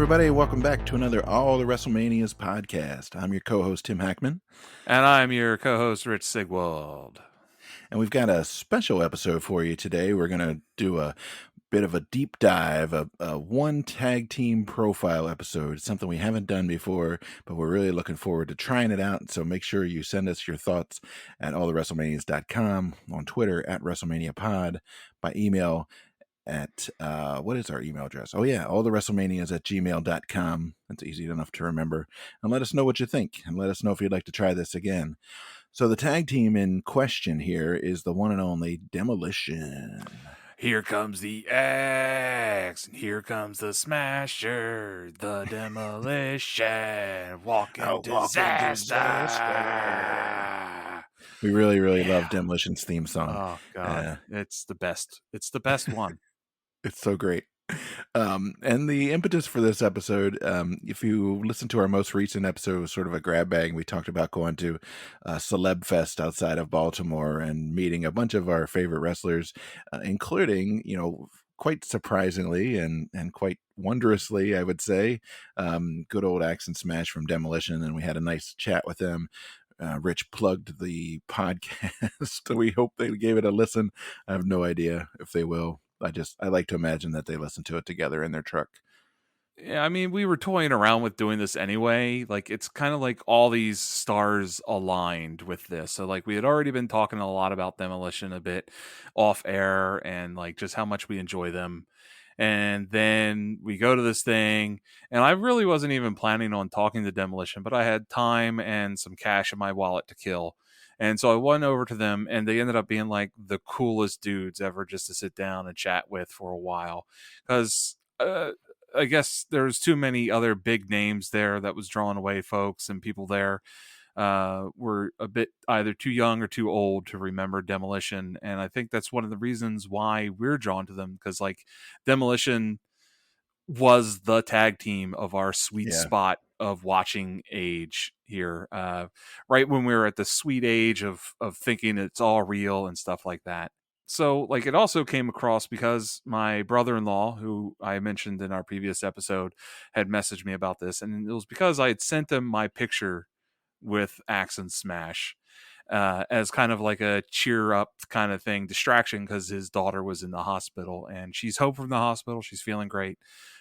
everybody. Welcome back to another All the WrestleManias podcast. I'm your co-host, Tim Hackman. And I'm your co-host, Rich Sigwald. And we've got a special episode for you today. We're going to do a bit of a deep dive, a one tag team profile episode. It's something we haven't done before, but we're really looking forward to trying it out. So make sure you send us your thoughts at allthewrestlemanias.com, on Twitter at WrestleManiaPod, by email at what is our email address? Oh yeah, allthewrestlemanias@gmail.com. That's easy enough to remember. And let us know what you think, and let us know if you'd like to try this again. So the tag team in question here is the one and only Demolition. Here comes the X, and here comes the Smasher, the Demolition, walking disaster. We really love Demolition's theme song. Oh God, it's the best. It's the best one. It's so great. And the impetus for this episode, if you listen to our most recent episode, was sort of a grab bag. We talked about going to Celeb Fest outside of Baltimore and meeting a bunch of our favorite wrestlers, including, quite surprisingly and quite wondrously, I would say, good old Axe and Smash from Demolition. And we had a nice chat with them. Rich plugged the podcast. We hope they gave it a listen. I have no idea if they will. I like to imagine that they listen to it together in their truck. Yeah, I mean, we were toying around with doing this anyway. Like, it's kind of like all these stars aligned with this. So, like, we had already been talking a lot about Demolition a bit off air and, like, just how much we enjoy them. And then we go to this thing, and I really wasn't even planning on talking to Demolition, but I had time and some cash in my wallet to kill. And so I went over to them, and they ended up being like the coolest dudes ever just to sit down and chat with for a while. Because I guess there's too many other big names there that was drawing away folks, and people there were a bit either too young or too old to remember Demolition. And I think that's one of the reasons why we're drawn to them, because like Demolition was the tag team of our sweet spot of watching age here, right when we were at the sweet age of thinking it's all real and stuff like that. So like it also came across because my brother-in-law, who I mentioned in our previous episode, had messaged me about this, and it was because I had sent him my picture with Axe and Smash as kind of like a cheer up kind of thing, distraction, because his daughter was in the hospital and she's home from the hospital. She's feeling great.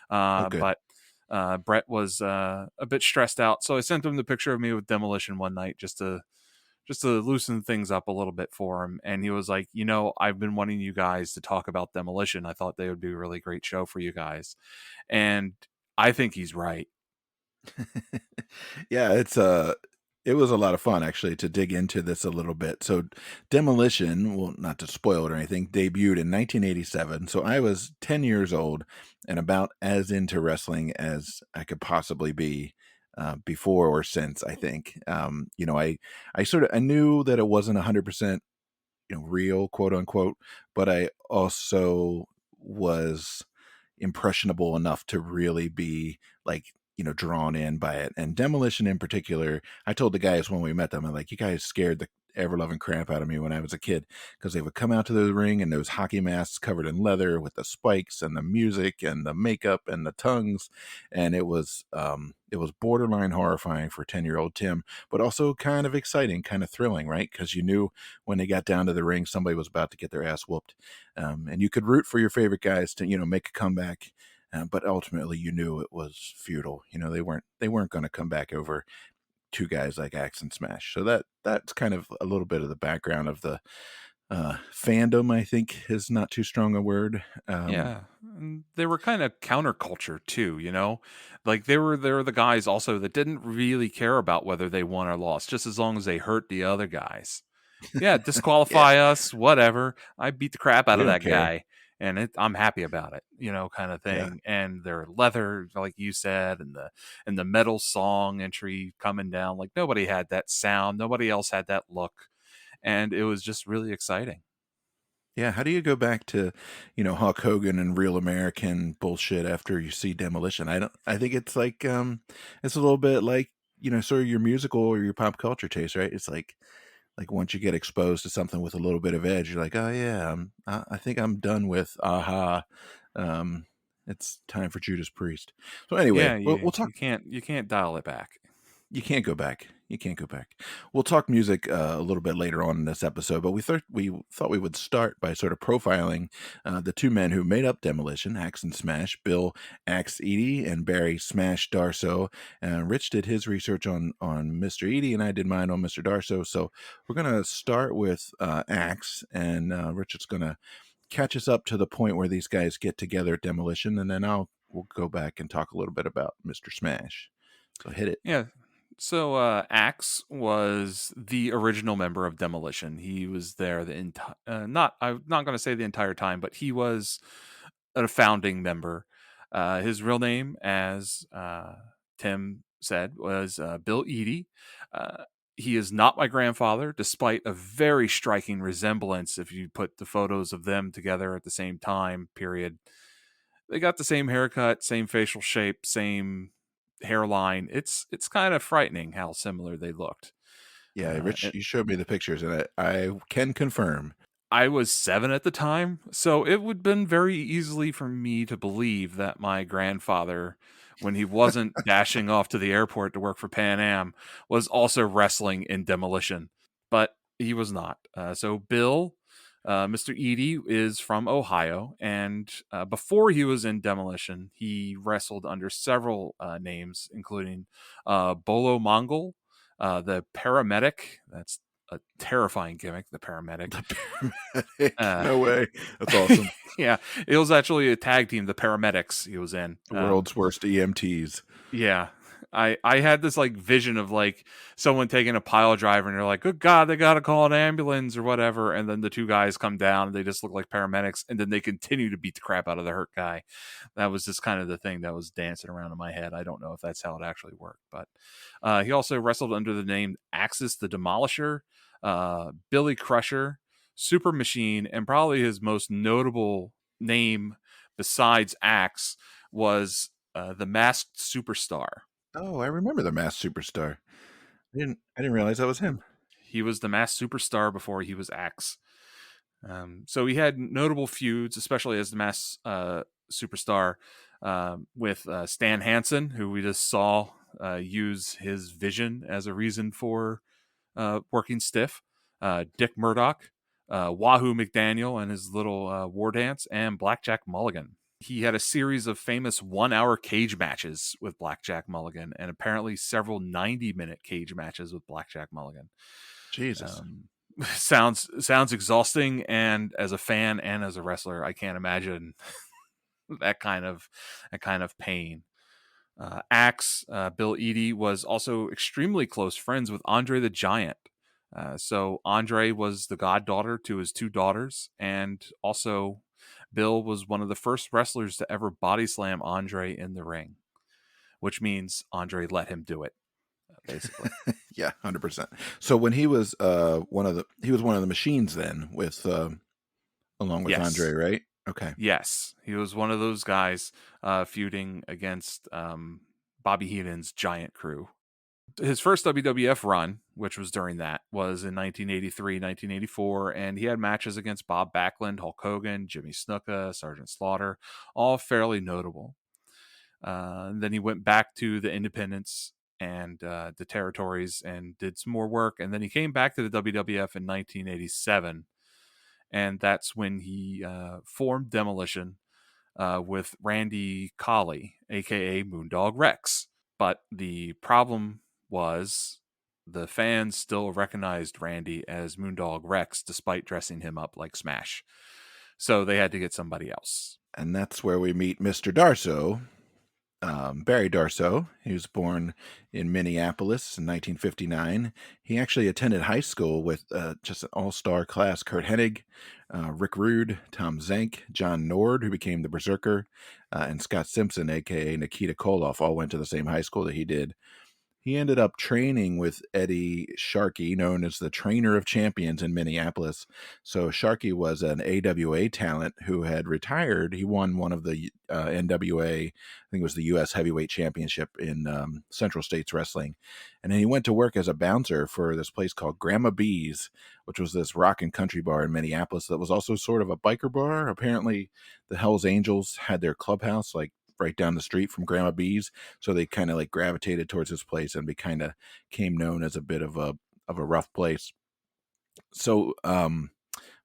But Brett was a bit stressed out. So I sent him the picture of me with Demolition one night just to loosen things up a little bit for him. And he was like, I've been wanting you guys to talk about Demolition. I thought they would be a really great show for you guys. And I think he's right. Yeah, it was a lot of fun, actually, to dig into this a little bit. So Demolition, well, not to spoil it or anything, debuted in 1987. So I was 10 years old and about as into wrestling as I could possibly be before or since, I think. I knew that it wasn't 100%, real, quote unquote, but I also was impressionable enough to really be like, drawn in by it. And Demolition in particular, I told the guys when we met them, I'm like, you guys scared the ever-loving crap out of me when I was a kid, because they would come out to the ring in those hockey masks covered in leather with the spikes and the music and the makeup and the tongues, and it was borderline horrifying for 10-year-old Tim, but also kind of exciting, kind of thrilling, right? Because you knew when they got down to the ring, somebody was about to get their ass whooped, and you could root for your favorite guys to make a comeback. But ultimately, you knew it was futile. They weren't going to come back over two guys like Axe and Smash. So that's kind of a little bit of the background of the fandom. I think is not too strong a word. Yeah, and they were kind of counterculture too. Like they were the guys also that didn't really care about whether they won or lost, just as long as they hurt the other guys. Yeah, disqualify us, whatever. I beat the crap out of that guy. And I'm happy about it, kind of thing. Yeah. And their leather, like you said, and the metal song entry coming down, like nobody had that sound, nobody else had that look, and it was just really exciting. Yeah, how do you go back to, Hulk Hogan and Real American bullshit after you see Demolition? I think it's like it's a little bit like, sort of your musical or your pop culture taste, right? It's like once you get exposed to something with a little bit of edge, you're like, oh yeah, I think I'm done with Aha, It's time for Judas Priest. So anyway, Yeah, we'll you we'll talk. you can't dial it back. You can't go back. You can't go back. We'll talk music a little bit later on in this episode, but we thought we would start by sort of profiling the two men who made up Demolition, Axe and Smash, Bill Axe Eady and Barry Smash Darso. Rich did his research on Mr. Eady, and I did mine on Mr. Darso. So we're gonna start with Axe, and Richard's gonna catch us up to the point where these guys get together at Demolition, and then we'll go back and talk a little bit about Mr. Smash. So hit it. Yeah. So Axe was the original member of Demolition. He was there the entire not I'm not going to say the entire time, but he was a founding member. His real name, as Tim said, was Bill Eady. Uh, he is not my grandfather, despite a very striking resemblance. If you put the photos of them together at the same time period, they got the same haircut, same facial shape, same hairline. It's kind of frightening how similar they looked. Yeah, Rich, And you showed me the pictures, and I can confirm. I was 7 at the time, so it would have been very easily for me to believe that my grandfather, when he wasn't dashing off to the airport to work for Pan Am, was also wrestling in Demolition, but he was not. So Bill, Mr. Eady, is from Ohio, and before he was in Demolition, he wrestled under several names, including Bolo Mongol, the paramedic. That's a terrifying gimmick, the paramedic. The paramedic. Uh, No way. That's awesome. yeah, it was actually a tag team, the paramedics he was in. The world's worst EMTs. Yeah. I had this like vision of like someone taking a pile driver and they're like, good God, they gotta call an ambulance or whatever. And then the two guys come down and they just look like paramedics, and then they continue to beat the crap out of the hurt guy. That was just kind of the thing that was dancing around in my head. I don't know if that's how it actually worked, but he also wrestled under the name Axis the Demolisher, Billy Crusher, Super Machine, and probably his most notable name besides Axe was the Masked Superstar. Oh, I remember the Masked Superstar. I didn't realize that was him. He was the Masked Superstar before he was Axe. So he had notable feuds, especially as the Masked Superstar, with Stan Hansen, who we just saw use his vision as a reason for working stiff. Dick Murdoch, Wahoo McDaniel and his little war dance, and Blackjack Mulligan. He had a series of famous 1-hour cage matches with Blackjack Mulligan, and apparently several 90-minute cage matches with Blackjack Mulligan. Jesus. Sounds exhausting, and as a fan and as a wrestler, I can't imagine that kind of pain. Axe, Bill Eady, was also extremely close friends with Andre the Giant. So Andre was the goddaughter to his two daughters, and also Bill was one of the first wrestlers to ever body slam Andre in the ring, which means Andre let him do it, basically. Yeah, 100%. So when he was one of the machines then with along with Andre, Yes. right? Okay. Yes. He was one of those guys feuding against Bobby Heenan's Giant Crew. His first WWF run, which was during that, was in 1983, 1984, and he had matches against Bob Backlund, Hulk Hogan, Jimmy Snuka, Sergeant Slaughter, all fairly notable. And then he went back to the independents and the territories and did some more work, and then he came back to the WWF in 1987, and that's when he formed Demolition with Randy Colley, aka Moondog Rex. But the problem was the fans still recognized Randy as Moondog Rex despite dressing him up like Smash. So they had to get somebody else. And that's where we meet Mr. Darso, Barry Darso. He was born in Minneapolis in 1959. He actually attended high school with just an all-star class: Kurt Hennig, Rick Rude, Tom Zank, John Nord, who became the Berserker, and Scott Simpson, aka Nikita Koloff, all went to the same high school that he did. He ended up training with Eddie Sharkey, known as the Trainer of Champions in Minneapolis. So Sharkey was an AWA talent who had retired. He won one of the NWA, I think it was the U.S. Heavyweight Championship in Central States Wrestling. And then he went to work as a bouncer for this place called Grandma B's, which was this rock and country bar in Minneapolis that was also sort of a biker bar. Apparently, the Hells Angels had their clubhouse like right down the street from Grandma B's, so they kind of like gravitated towards this place and kind of came known as a bit of a rough place. So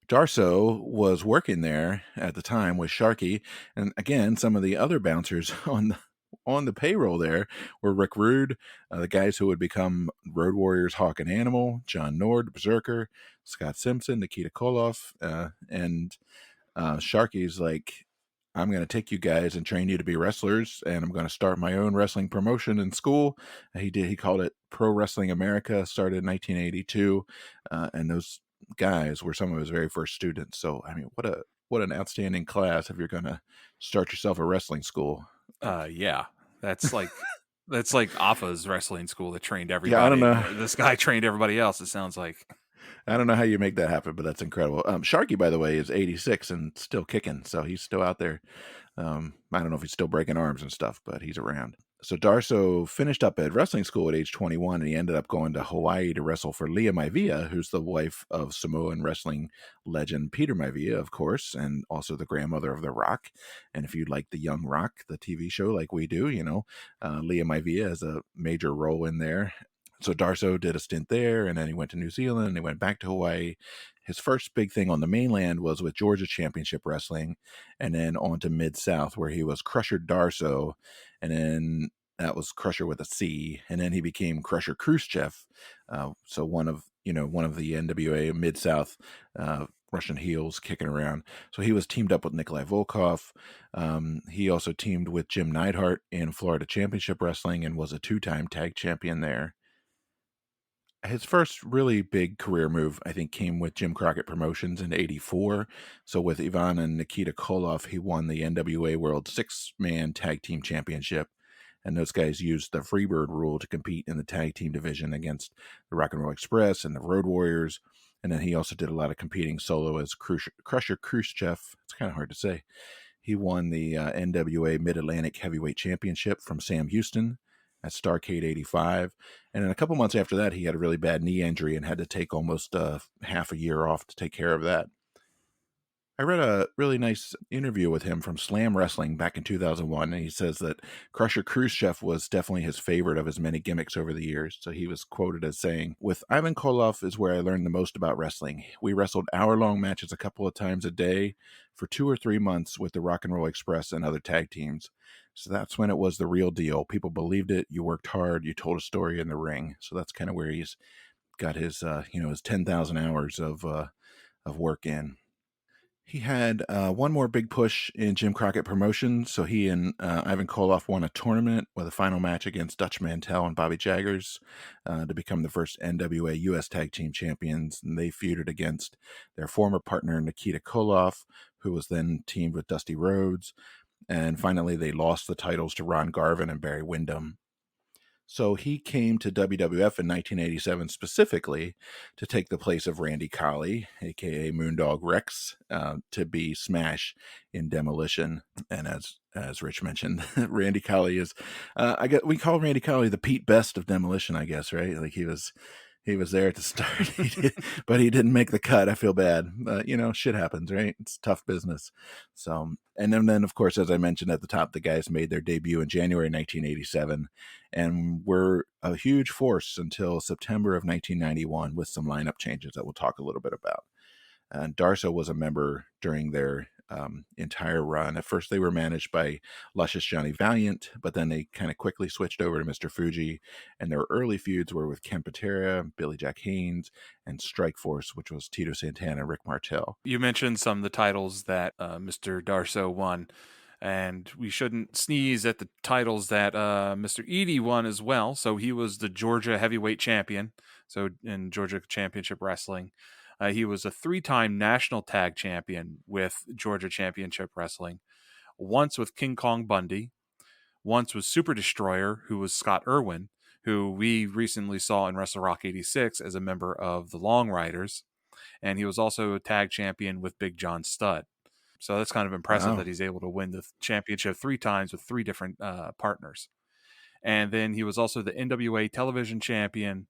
Darso was working there at the time with Sharkey, and again, some of the other bouncers on the payroll there were Rick Rude, the guys who would become Road Warriors Hawk and Animal, John Nord, Berserker, Scott Simpson, Nikita Koloff, and Sharky's like, I'm going to take you guys and train you to be wrestlers, and I'm going to start my own wrestling promotion in school. He called it Pro Wrestling America, started in 1982, and those guys were some of his very first students. So, I mean, what an outstanding class if you're going to start yourself a wrestling school. Yeah, that's like Alpha's wrestling school that trained Yeah, I don't everybody. know. This guy trained everybody else. It sounds like. I don't know how you make that happen, but that's incredible. Sharky, by the way, is 86 and still kicking, so he's still out there. I don't know if he's still breaking arms and stuff, but he's around. So Darso finished up at wrestling school at age 21, and he ended up going to Hawaii to wrestle for Leah Maivia, who's the wife of Samoan wrestling legend Peter Maivia, of course, and also the grandmother of The Rock. And if you like The Young Rock, the TV show, like we do, Leah Maivia has a major role in there. So Darso did a stint there, and then he went to New Zealand, and he went back to Hawaii. His first big thing on the mainland was with Georgia Championship Wrestling, and then on to Mid-South, where he was Crusher Darso, and then that was Crusher with a C, and then he became Crusher Khrushchev. So one of the NWA Mid-South Russian heels kicking around. So he was teamed up with Nikolai Volkov. He also teamed with Jim Neidhart in Florida Championship Wrestling and was a 2-time tag champion there. His first really big career move, I think, came with Jim Crockett Promotions in '84. So with Ivan and Nikita Koloff, he won the NWA World Six-Man Tag Team Championship. And those guys used the Freebird rule to compete in the tag team division against the Rock and Roll Express and the Road Warriors. And then he also did a lot of competing solo as Crusher Khrushchev. It's kind of hard to say. He won the NWA Mid-Atlantic Heavyweight Championship from Sam Houston at Starrcade 85. And then a couple months after that, he had a really bad knee injury and had to take almost half a year off to take care of that. I read a really nice interview with him from Slam Wrestling back in 2001, and he says that Crusher Khrushchev was definitely his favorite of his many gimmicks over the years. So he was quoted as saying, "With Ivan Koloff is where I learned the most about wrestling. We wrestled hour-long matches a couple of times a day for 2 or 3 months with the Rock and Roll Express and other tag teams. So that's when it was the real deal. People believed it. You worked hard. You told a story in the ring." So that's kind of where he's got his, his 10,000 hours of work in. He had one more big push in Jim Crockett Promotions. So he and Ivan Koloff won a tournament with a final match against Dutch Mantel and Bobby Jaggers to become the first NWA U.S. Tag Team Champions. And they feuded against their former partner, Nikita Koloff, who was then teamed with Dusty Rhodes. And finally, they lost the titles to Ron Garvin and Barry Windham. So he came to WWF in 1987 specifically to take the place of Randy Colley, aka Moondog Rex, to be Smash in Demolition. And as Rich mentioned, Randy Colley is, we call Randy Colley the Pete Best of Demolition, I guess, right? Like he was there at the start, but he didn't make the cut. I feel bad. Shit happens, right? It's tough business. So, and then of course, as I mentioned at the top, the guys made their debut in January 1987 and were a huge force until September of 1991 with some lineup changes that we'll talk a little bit about. And Darso was a member during their entire run. At first, they were managed by Luscious Johnny Valiant, but then they kind of quickly switched over to Mr. Fuji. And their early feuds were with Ken Patera, Billy Jack Haynes, and Strikeforce, which was Tito Santana and Rick Martel. You mentioned some of the titles that Mr. Darso won, and we shouldn't sneeze at the titles that Mr. Eadie won as well. So he was the Georgia Heavyweight Champion, so in Georgia Championship Wrestling. He was a 3-time national tag champion with Georgia Championship Wrestling, once with King Kong Bundy, once with Super Destroyer, who was Scott Irwin, who we recently saw in Wrestle Rock 86 as a member of the Long Riders. And he was also a tag champion with Big John Studd. So that's kind of impressive Wow. that he's able to win the championship 3 times with 3 different partners. And then he was also the NWA television champion.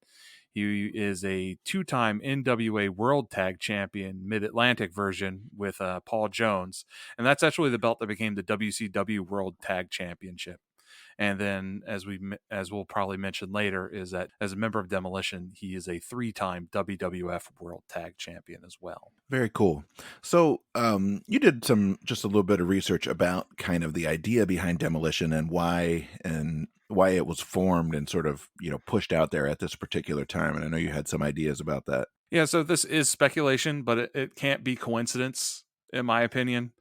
He is a 2-time NWA World Tag Champion, Mid-Atlantic version with Paul Jones, and that's actually the belt that became the WCW World Tag Championship. And then, as we'll probably mention later, is that as a member of Demolition, he is a 3-time WWF World Tag Champion as well. Very cool. So, you did just a little bit of research about kind of the idea behind Demolition and why it was formed and sort of, pushed out there at this particular time. And I know you had some ideas about that. Yeah, so this is speculation, but it can't be coincidence, in my opinion.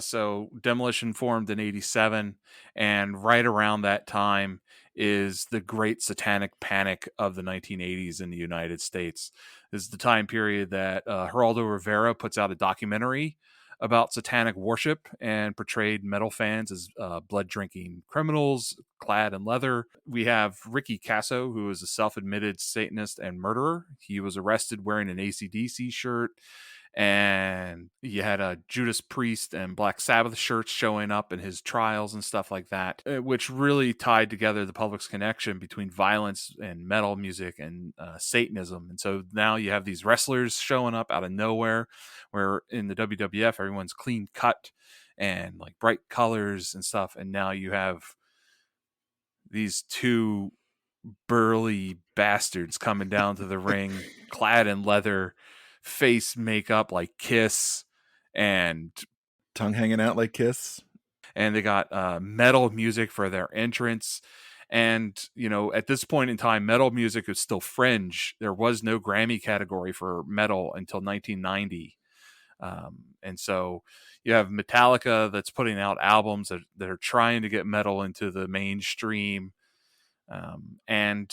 So Demolition formed in '87, and right around that time is the Great Satanic Panic of the 1980s in the United States. This is the time period that Geraldo Rivera puts out a documentary about satanic worship and portrayed metal fans as blood-drinking criminals clad in leather. We have Ricky Casso, who is a self-admitted Satanist and murderer. He was arrested wearing an AC/DC shirt, and you had a Judas Priest and Black Sabbath shirts showing up in his trials and stuff like that, which really tied together the public's connection between violence and metal music and Satanism. And so now you have these wrestlers showing up out of nowhere, where in the WWF everyone's clean cut and like bright colors and stuff, and now you have these 2 burly bastards coming down to the ring clad in leather, face makeup like Kiss, and Tongue hanging out like Kiss. and they got metal music for their entrance. And at this point in time, metal music is still fringe. There was no Grammy category for metal until 1990. And so you have Metallica that's putting out albums that are trying to get metal into the mainstream. And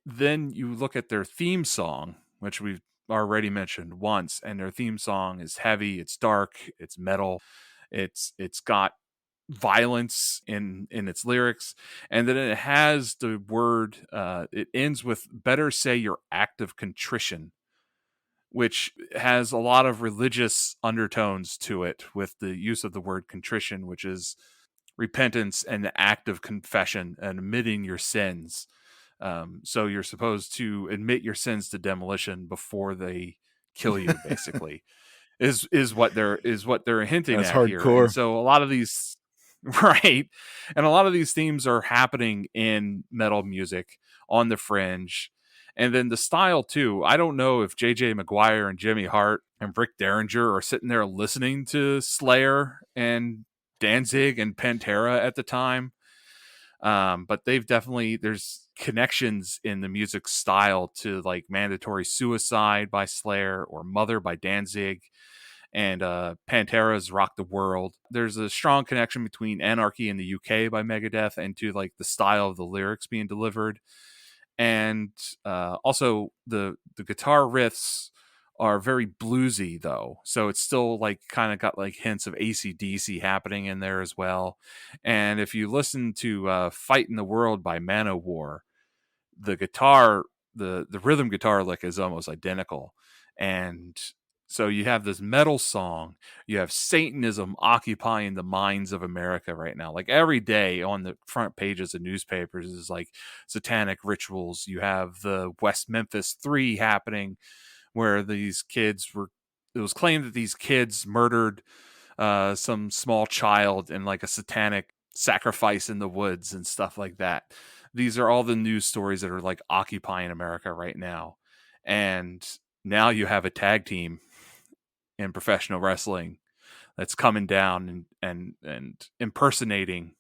then you look at their theme song, which we've already mentioned once, and their theme song is heavy, it's dark, it's metal, it's got violence in its lyrics, and then it has the word it ends with "better say your act of contrition," which has a lot of religious undertones to it with the use of the word contrition, which is repentance and the act of confession and admitting your sins. So you're supposed to admit your sins to Demolition before they kill you, basically, is what they're hinting That's at here. And hardcore. so a lot of these right, and a lot of these themes are happening in metal music on the fringe. And then the style too. I don't know if JJ Maguire and Jimmy Hart and Rick Derringer are sitting there listening to Slayer and Danzig and Pantera at the time. But they've definitely, there's connections in the music style to like Mandatory Suicide by Slayer or Mother by Danzig and Pantera's Rock the World. There's a strong connection between Anarchy in the UK by Megadeth and to like the style of the lyrics being delivered. And also the guitar riffs are very bluesy though, so it's still like kind of got like hints of AC/DC happening in there as well. And if you listen to Fight in the World by Manowar, the guitar, the rhythm guitar lick is almost identical. And so you have this metal song, you have Satanism occupying the minds of America right now. Like every day on the front pages of newspapers is like satanic rituals. You have the West Memphis 3 happening, where these kids were, it was claimed that these kids murdered some small child in like a satanic sacrifice in the woods and stuff like that. These are all the news stories that are like occupying America right now. And now you have a tag team in professional wrestling that's coming down and impersonating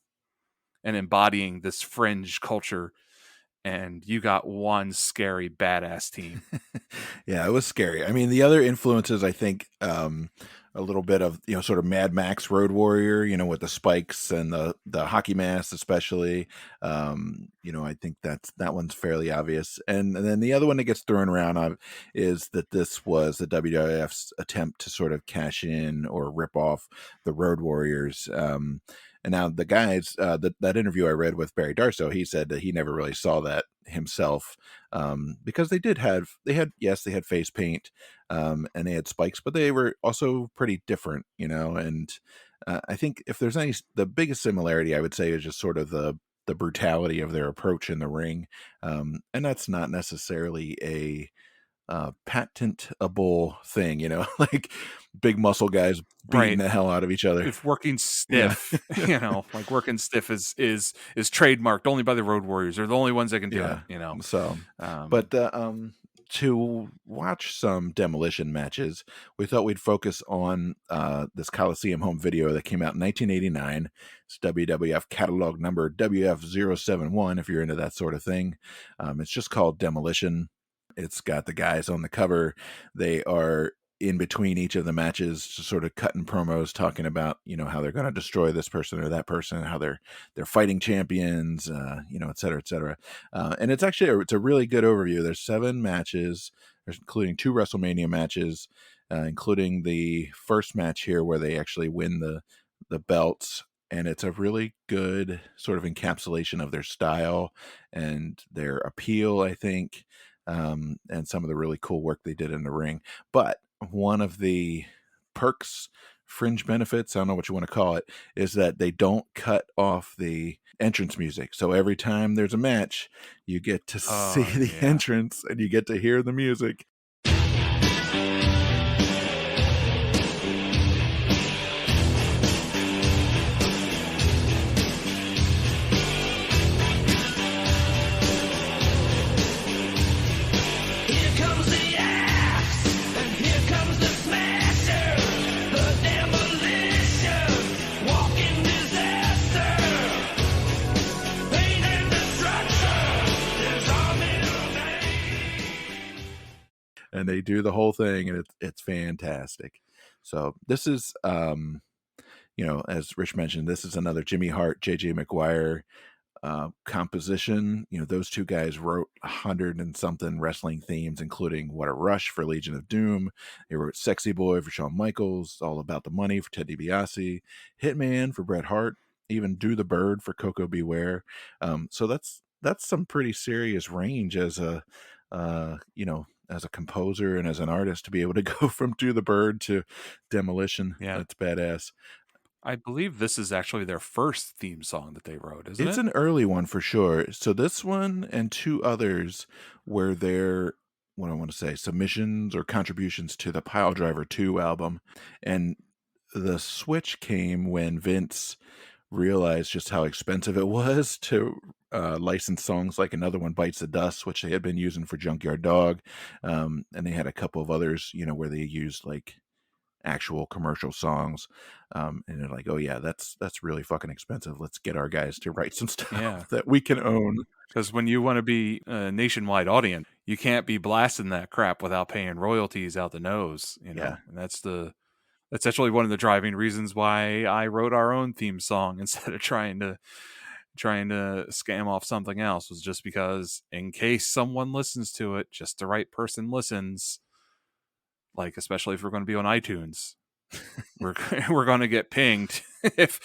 and embodying this fringe culture, and you got one scary badass team. Yeah, it was scary. I mean, the other influences, I think, a little bit of, sort of Mad Max Road Warrior, with the spikes and the hockey mask, especially. I think that one's fairly obvious. And then the other one that gets thrown around is that this was the WWF's attempt to sort of cash in or rip off the Road Warriors. And now the guys, that interview I read with Barry Darso, he said that he never really saw that himself, because they had face paint, and they had spikes, but they were also pretty different, and I think if there's the biggest similarity I would say is just sort of the brutality of their approach in the ring, and that's not necessarily a patentable thing, like big muscle guys beating Right. the hell out of each other. If working Yeah, stiff, like working stiff is trademarked only by the Road Warriors. They're the only ones that can do it, yeah. So, but to watch some Demolition matches, we thought we'd focus on this Coliseum home video that came out in 1989. It's WWF catalog number WF071, if you're into that sort of thing. It's just called Demolition. It's got the guys on the cover. They are in between each of the matches, just sort of cutting promos, talking about how they're going to destroy this person or that person, how they're fighting champions, et cetera, et cetera. And it's a really good overview. There's 7 matches, including 2 WrestleMania matches, including the first match here where they actually win the belts. And it's a really good sort of encapsulation of their style and their appeal, I think, and some of the really cool work they did in the ring. But one of the perks, fringe benefits, I don't know what you want to call it, is that they don't cut off the entrance music. So every time there's a match, you get to see the entrance and you get to hear the music. And they do the whole thing, and it's fantastic. So this is, as Rich mentioned, this is another Jimmy Hart, JJ McGuire composition. Those two guys wrote 100 and something wrestling themes, including What a Rush for Legion of Doom. They wrote Sexy Boy for Shawn Michaels, All About the Money for Ted DiBiase, Hitman for Bret Hart, even Do the Bird for Coco Beware. So that's some pretty serious range as a composer and as an artist, to be able to go from Do the Bird to Demolition. Yeah. That's badass. I believe this is actually their first theme song that they wrote, isn't it? It's an early one for sure. So this one and 2 others were their, what I want to say, submissions or contributions to the Pile Driver 2 album. And the switch came when Vince realized just how expensive it was to license songs like Another One Bites the Dust, which they had been using for Junkyard Dog. And they had a couple of others, where they used like actual commercial songs, and they're like, oh yeah, that's really fucking expensive, let's get our guys to write some stuff that we can own. Because when you want to be a nationwide audience, you can't be blasting that crap without paying royalties out the nose, Yeah. And that's actually one of the driving reasons why I wrote our own theme song instead of trying to scam off something else, was just because in case someone listens to it, just the right person listens, like especially if we're going to be on iTunes, we're going to get pinged if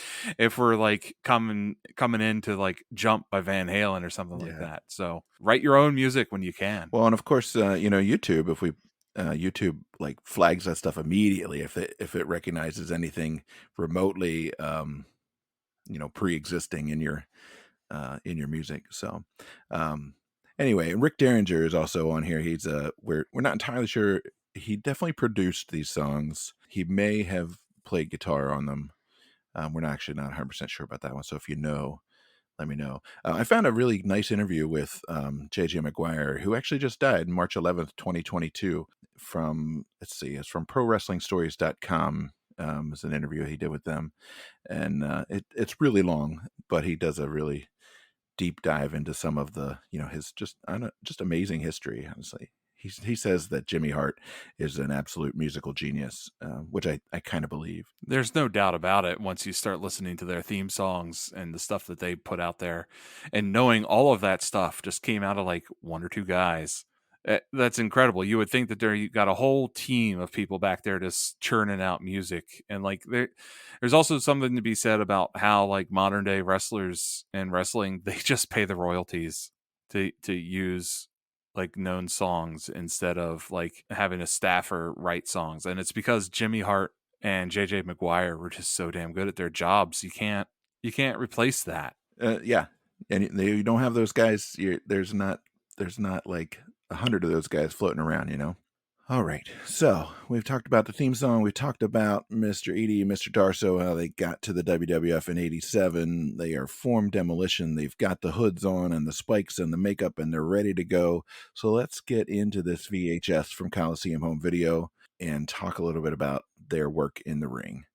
we're like coming into like Jump by Van Halen or something like that. So write your own music when you can. Well, and of course, YouTube, if we YouTube like flags that stuff immediately if it recognizes anything remotely pre-existing in your music. So anyway, Rick Derringer is also on here. He's we're not entirely sure. He definitely produced these songs. He may have played guitar on them. We're not 100% sure about that one. So if you know, let me know. I found a really nice interview with JJ McGuire, who actually just died March 11th, 2022 from, it's from ProWrestlingStories.com. It's an interview he did with them. And it's really long, but he does a really deep dive into some of the, his just amazing history, honestly. He says that Jimmy Hart is an absolute musical genius, which I kind of believe. There's no doubt about it once you start listening to their theme songs and the stuff that they put out there, and knowing all of that stuff just came out of like 1 or 2 guys. That's incredible. You would think that you got a whole team of people back there just churning out music, and like there's also something to be said about how like modern day wrestlers and wrestling, they just pay the royalties to use like known songs instead of like having a staffer write songs, and it's because Jimmy Hart and JJ McGuire were just so damn good at their jobs. You can't replace that. Yeah, and you don't have those guys. There's not like 100 of those guys floating around. All right, so we've talked about the theme song. We talked about Mr. Edie and Mr. Darso, how they got to the WWF in '87. They are formed Demolition. They've got the hoods on and the spikes and the makeup, and they're ready to go. So let's get into this VHS from Coliseum Home Video and talk a little bit about their work in the ring.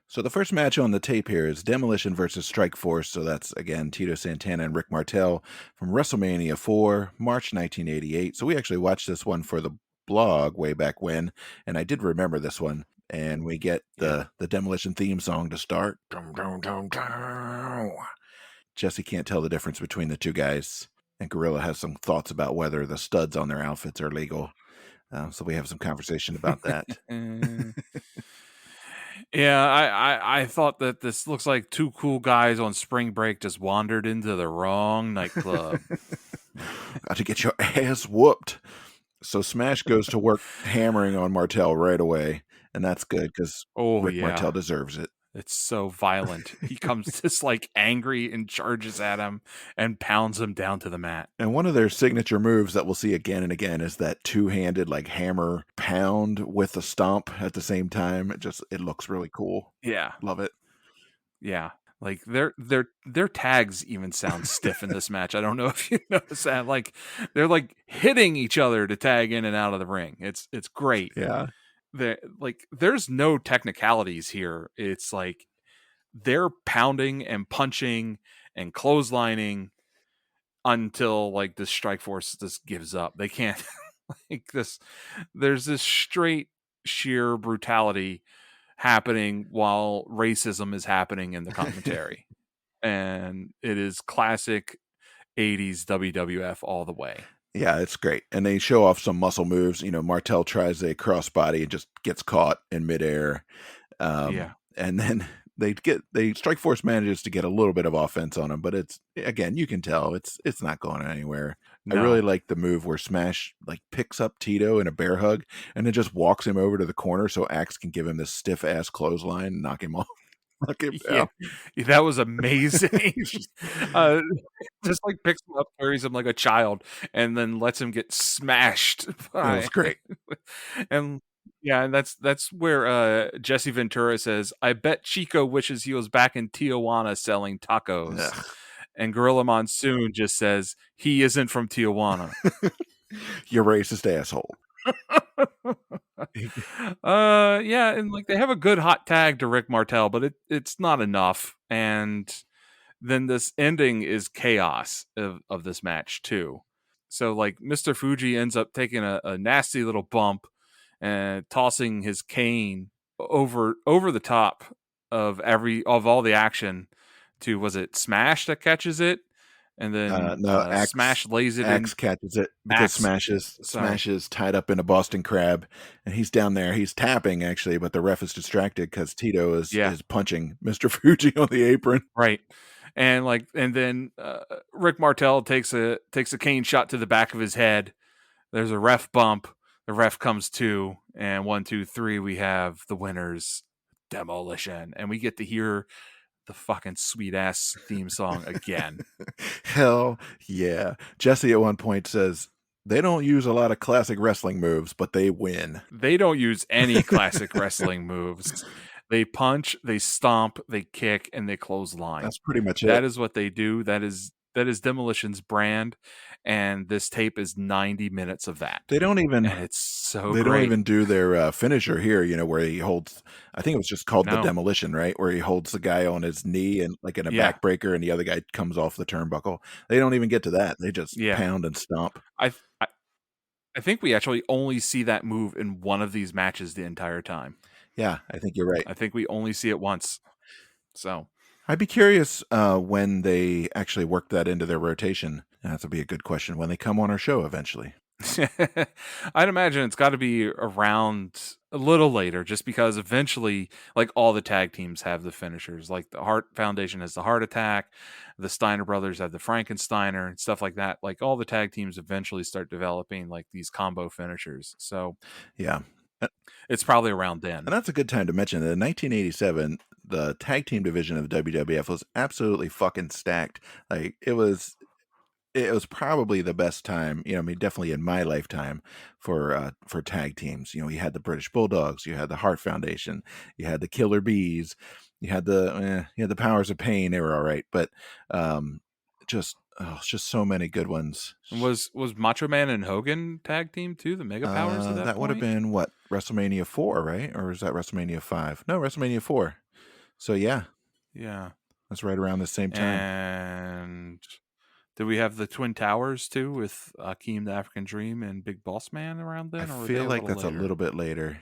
So the first match on the tape here is Demolition versus Strike Force. So that's, again, Tito Santana and Rick Martel from WrestleMania 4, March 1988. So we actually watched this one for the blog way back when, and I did remember this one. And we get Yeah. the Demolition theme song to start. Jesse can't tell the difference between the two guys, and Gorilla has some thoughts about whether the studs on their outfits are legal. So we have some conversation about that. Yeah, I thought that this looks like two cool guys on spring break just wandered into the wrong nightclub. About to get your ass whooped. So Smash goes to work hammering on Martel right away, and that's good because Oh Rick Martel yeah, deserves it. it's so violent. He comes just like angry and charges at him and pounds him down to the mat. And one of their signature moves that we'll see again and again is that two-handed like hammer pound with a stomp at the same time. It looks really cool. Yeah, Love it. yeah. Like their tags even sound stiff in this match. I don't know if you notice that. Like they're like hitting each other to tag in and out of the ring. It's great. Yeah. There's no technicalities here. It's like they're pounding and punching and clotheslining until like the Strike Force just gives up. They can't like this. There's this straight sheer brutality happening while racism is happening in the commentary, and it is classic 80s WWF all the way. Yeah, it's great. And they show off some muscle moves. Martel tries a crossbody and just gets caught in midair. Yeah, And then they Strike Force manages to get a little bit of offense on him, but it's, again, you can tell it's not going anywhere. I really no, like the move where Smash like picks up Tito in a bear hug and then just walks him over to the corner so Axe can give him this stiff ass clothesline and knock him off, knock him yeah, down. that was amazing. uh, just like picks him up, carries him like a child, and then lets him get smashed It was by. great. And yeah, and that's where Jesse Ventura says, "I bet Chico wishes he was back in Tijuana selling tacos." Ugh. And Gorilla Monsoon just says, "He isn't from Tijuana." You racist asshole. Yeah, and like they have a good hot tag to Rick Martel, but it's not enough. And then this ending is chaos of this match too. So like Mr. Fuji ends up taking a nasty little bump and tossing his cane over the top of all the action to, was it Smash that catches it? And then No, Smash lays it Axe in. catches it because Axe, sorry. Smash is tied up in a Boston Crab, and he's down there. He's tapping actually, but the ref is distracted because Tito Yeah, is punching Mr. Fuji on the apron. right. And then Rick Martel takes a cane shot to the back of his head. There's a ref bump. The ref comes to, and 1, 2, 3, we have the winners, Demolition, and we get to hear the fucking sweet ass theme song again. Hell yeah! Jesse at one point says they don't use a lot of classic wrestling moves, but they win. They don't use any classic wrestling moves. They punch, they stomp, they kick, and they clothesline. That's pretty much it. That is what they do. That is Demolition's brand, and this tape is 90 minutes of that. They don't even And it's so They don't great. even do their finisher here, where he holds, I think it was just called the No. Demolition, right? Where he holds the guy on his knee and like in a Yeah. backbreaker and the other guy comes off the turnbuckle. They don't even get to that. They just Yeah. pound and stomp. I I I think we actually only see that move in one of these matches the entire time. Yeah, I think you're right. I think we only see it once. So, I'd be curious when they actually work that into their rotation. That would be a good question when they come on our show eventually. I'd imagine it's got to be around a little later, just because eventually, like all the tag teams have the finishers. Like the Hart Foundation has the Heart Attack, the Steiner brothers have the Frankensteiner, and stuff like that. Like all the tag teams eventually start developing like these combo finishers. So Yeah. it's probably around And then. that's a good time to mention that in 1987, the tag team division of WWF was absolutely fucking stacked. Like it was probably the best time, I mean, definitely in my lifetime for tag teams. You had the British Bulldogs, you had the Hart Foundation, you had the Killer Bees, you had the Powers of Pain. They were all right, but just so many good ones. And was Macho Man and Hogan tag team too, the Mega Powers at that That would have point? been what, WrestleMania 4, right? Or was that WrestleMania 5? No, WrestleMania 4. So yeah, Yeah. that's right around the same time. And did we have the Twin Towers too with Akeem the African Dream and Big Boss Man around I then, or were they feel a like little that's a later? little bit later.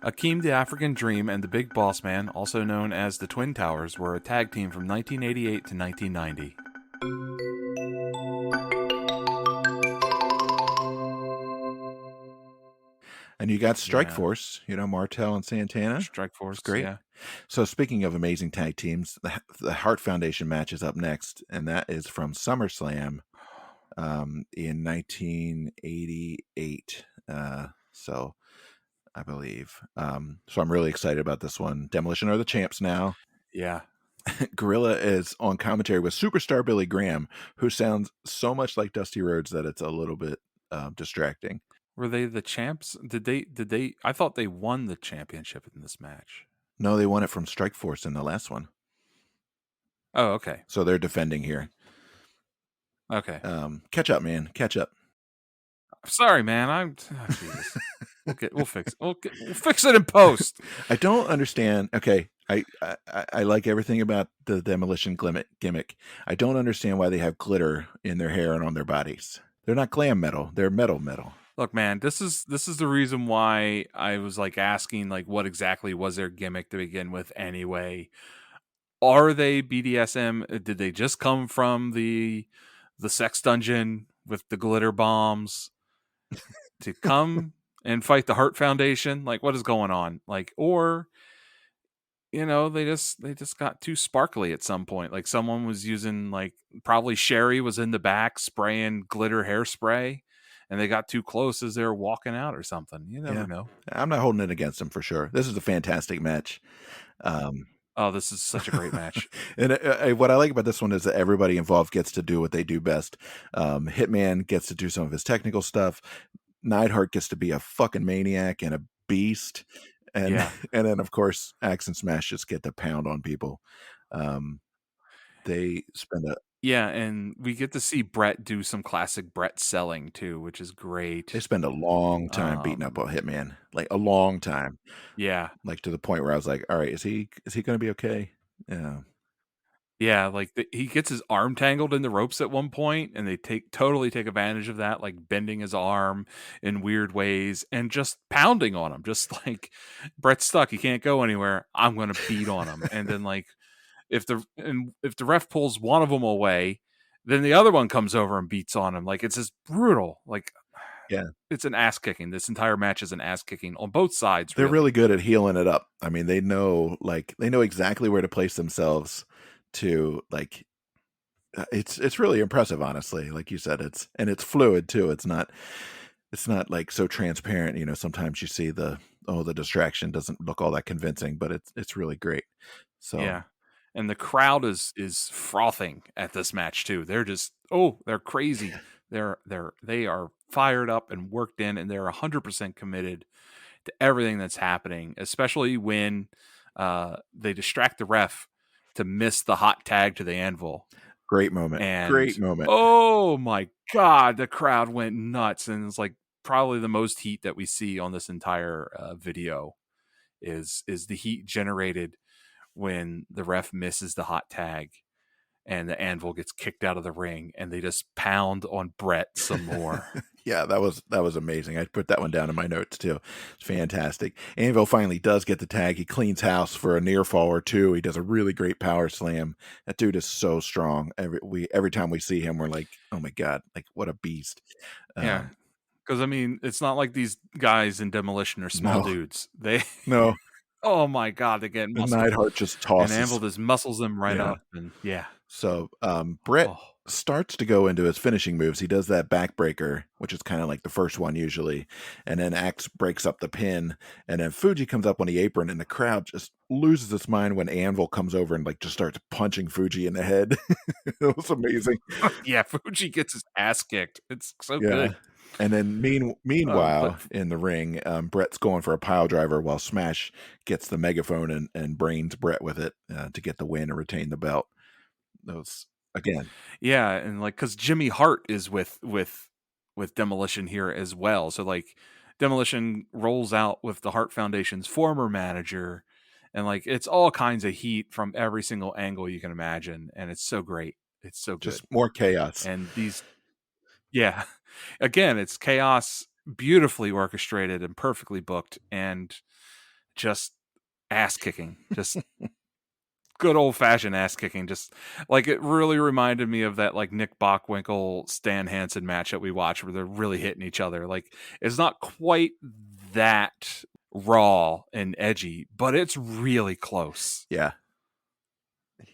Akeem the African Dream and the Big Boss Man, also known as the Twin Towers, were a tag team from 1988 to 1990. And you got Strike Yeah. Force, Martel and Santana. Strike It's Force, great. yeah. So speaking of amazing tag teams, the Hart Foundation match is up next, and that is from SummerSlam in 1988. So I believe. So I'm really excited about this one. Demolition are the champs now. Yeah. Gorilla is on commentary with superstar Billy Graham, who sounds so much like Dusty Rhodes that it's a little bit distracting. Were they the champs? Did they I thought they won the championship in this match. No, they won it from Strike Force in the last one. Oh, okay. So they're defending here. Okay. Catch up, man. Catch up. Sorry, man. Jesus. We'll fix it in post. I don't understand. Okay, I like everything about the Demolition gimmick. I don't understand why they have glitter in their hair and on their bodies. They're not glam metal. They're metal. Look, man, this is the reason why I was like asking like what exactly was their gimmick to begin with anyway. Are they BDSM? Did they just come from the sex dungeon with the glitter bombs to come and fight the Heart Foundation? Like what is going on? Like or they just got too sparkly at some point. Like someone was using like probably Sherry was in the back spraying glitter hairspray and they got too close as they were walking out or something. You never Yeah, know. I'm not holding it against them for sure. This is a fantastic match. Um, Oh, this is such a great match. and what I like about this one is that everybody involved gets to do what they do best. Hitman gets to do some of his technical stuff. Neidhart gets to be a fucking maniac and a beast, and Yeah. and then of course Axe and Smash just get to pound on people. Um, they spend a Yeah, and we get to see Brett do some classic Brett selling too, which is they great. spend a long time beating up Um, a Hitman, like a long time, yeah. like to the point where I was like, all right, is he going to be okay? Yeah, Yeah, like he gets his arm tangled in the ropes at one point, and they totally take advantage of that, like bending his arm in weird ways and just pounding on him, just like Brett's stuck, he can't go anywhere. I'm gonna beat on him, and then like if the ref pulls one of them away, then the other one comes over and beats on him. Like it's just brutal. Like yeah. it's an ass kicking. This entire match is an ass kicking on both sides, They're really really. good at healing it up. I mean, they know exactly where to place themselves to like it's really impressive, honestly. Like you said, it's fluid too. It's not like so transparent. Sometimes you see the distraction doesn't look all that convincing, but it's really great. So Yeah. And the crowd is frothing at this match too. They're crazy. They are fired up and worked in and they're 100% committed to everything that's happening, especially when they distract the ref to miss the hot tag to the anvil. great moment. And Great moment. oh my god, the crowd went nuts and it's like probably the most heat that we see on this entire video is the heat generated when the ref misses the hot tag and the anvil gets kicked out of the ring and they just pound on Brett some more. Yeah, that was amazing. I put that one down in my notes too. It's fantastic. Anvil finally does get the tag. He cleans house for a near fall or two. He does a really great power slam. That dude is so strong. Every time we see him, we're like, oh my god, like what a beast. Yeah, Um, because I mean, it's not like these guys in Demolition are small no, dudes. They, no, oh my god, they get the muscled, Neidhart just and tosses. Anvil just muscles them right Yeah. up, and yeah. So Brett Oh, starts to go into his finishing moves. He does that backbreaker, which is kind of like the first one usually, and then Axe breaks up the pin, and then Fuji comes up on the apron, and the crowd just loses its mind when Anvil comes over and like just starts punching Fuji in the head. It was amazing. yeah, Fuji gets his ass kicked. It's so Yeah. good. And then But meanwhile, in the ring, Brett's going for a pile driver while Smash gets the megaphone and brains Brett with it to get the win and retain the belt. Those again, yeah, and like because Jimmy Hart is with Demolition here as well. So like Demolition rolls out with the Hart Foundation's former manager, and like it's all kinds of heat from every single angle you can imagine, and it's so great. It's so just good. more chaos. And these, yeah, again, it's chaos, beautifully orchestrated and perfectly booked, and just ass kicking, just good old fashioned ass kicking. Just like it really reminded me of that like Nick Bockwinkel Stan Hansen match that we watched where they're really hitting each other. Like it's not quite that raw and edgy, but it's really close. Yeah.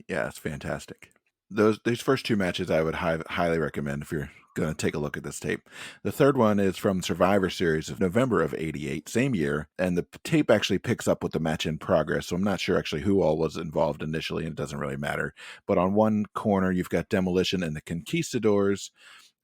Yeah, it's fantastic. These first two matches I would highly recommend if you're going to take a look at this tape. The third one is from Survivor Series of November of '88, same year, and the tape actually picks up with the match in progress. So I'm not sure actually who all was involved initially, and it doesn't really matter. But on one corner you've got Demolition and the Conquistadors,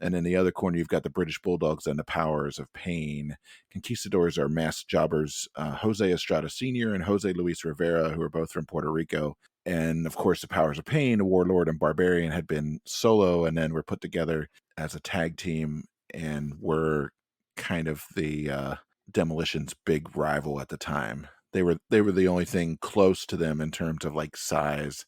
and in the other corner you've got the British Bulldogs and the Powers of Pain. Conquistadors are masked jobbers, Jose Estrada Sr. and Jose Luis Rivera, who are both from Puerto Rico. And of course, the Powers of Pain, Warlord and Barbarian, had been solo and then were put together as a tag team and were kind of the Demolition's big rival at the time. They were the only thing close to them in terms of like size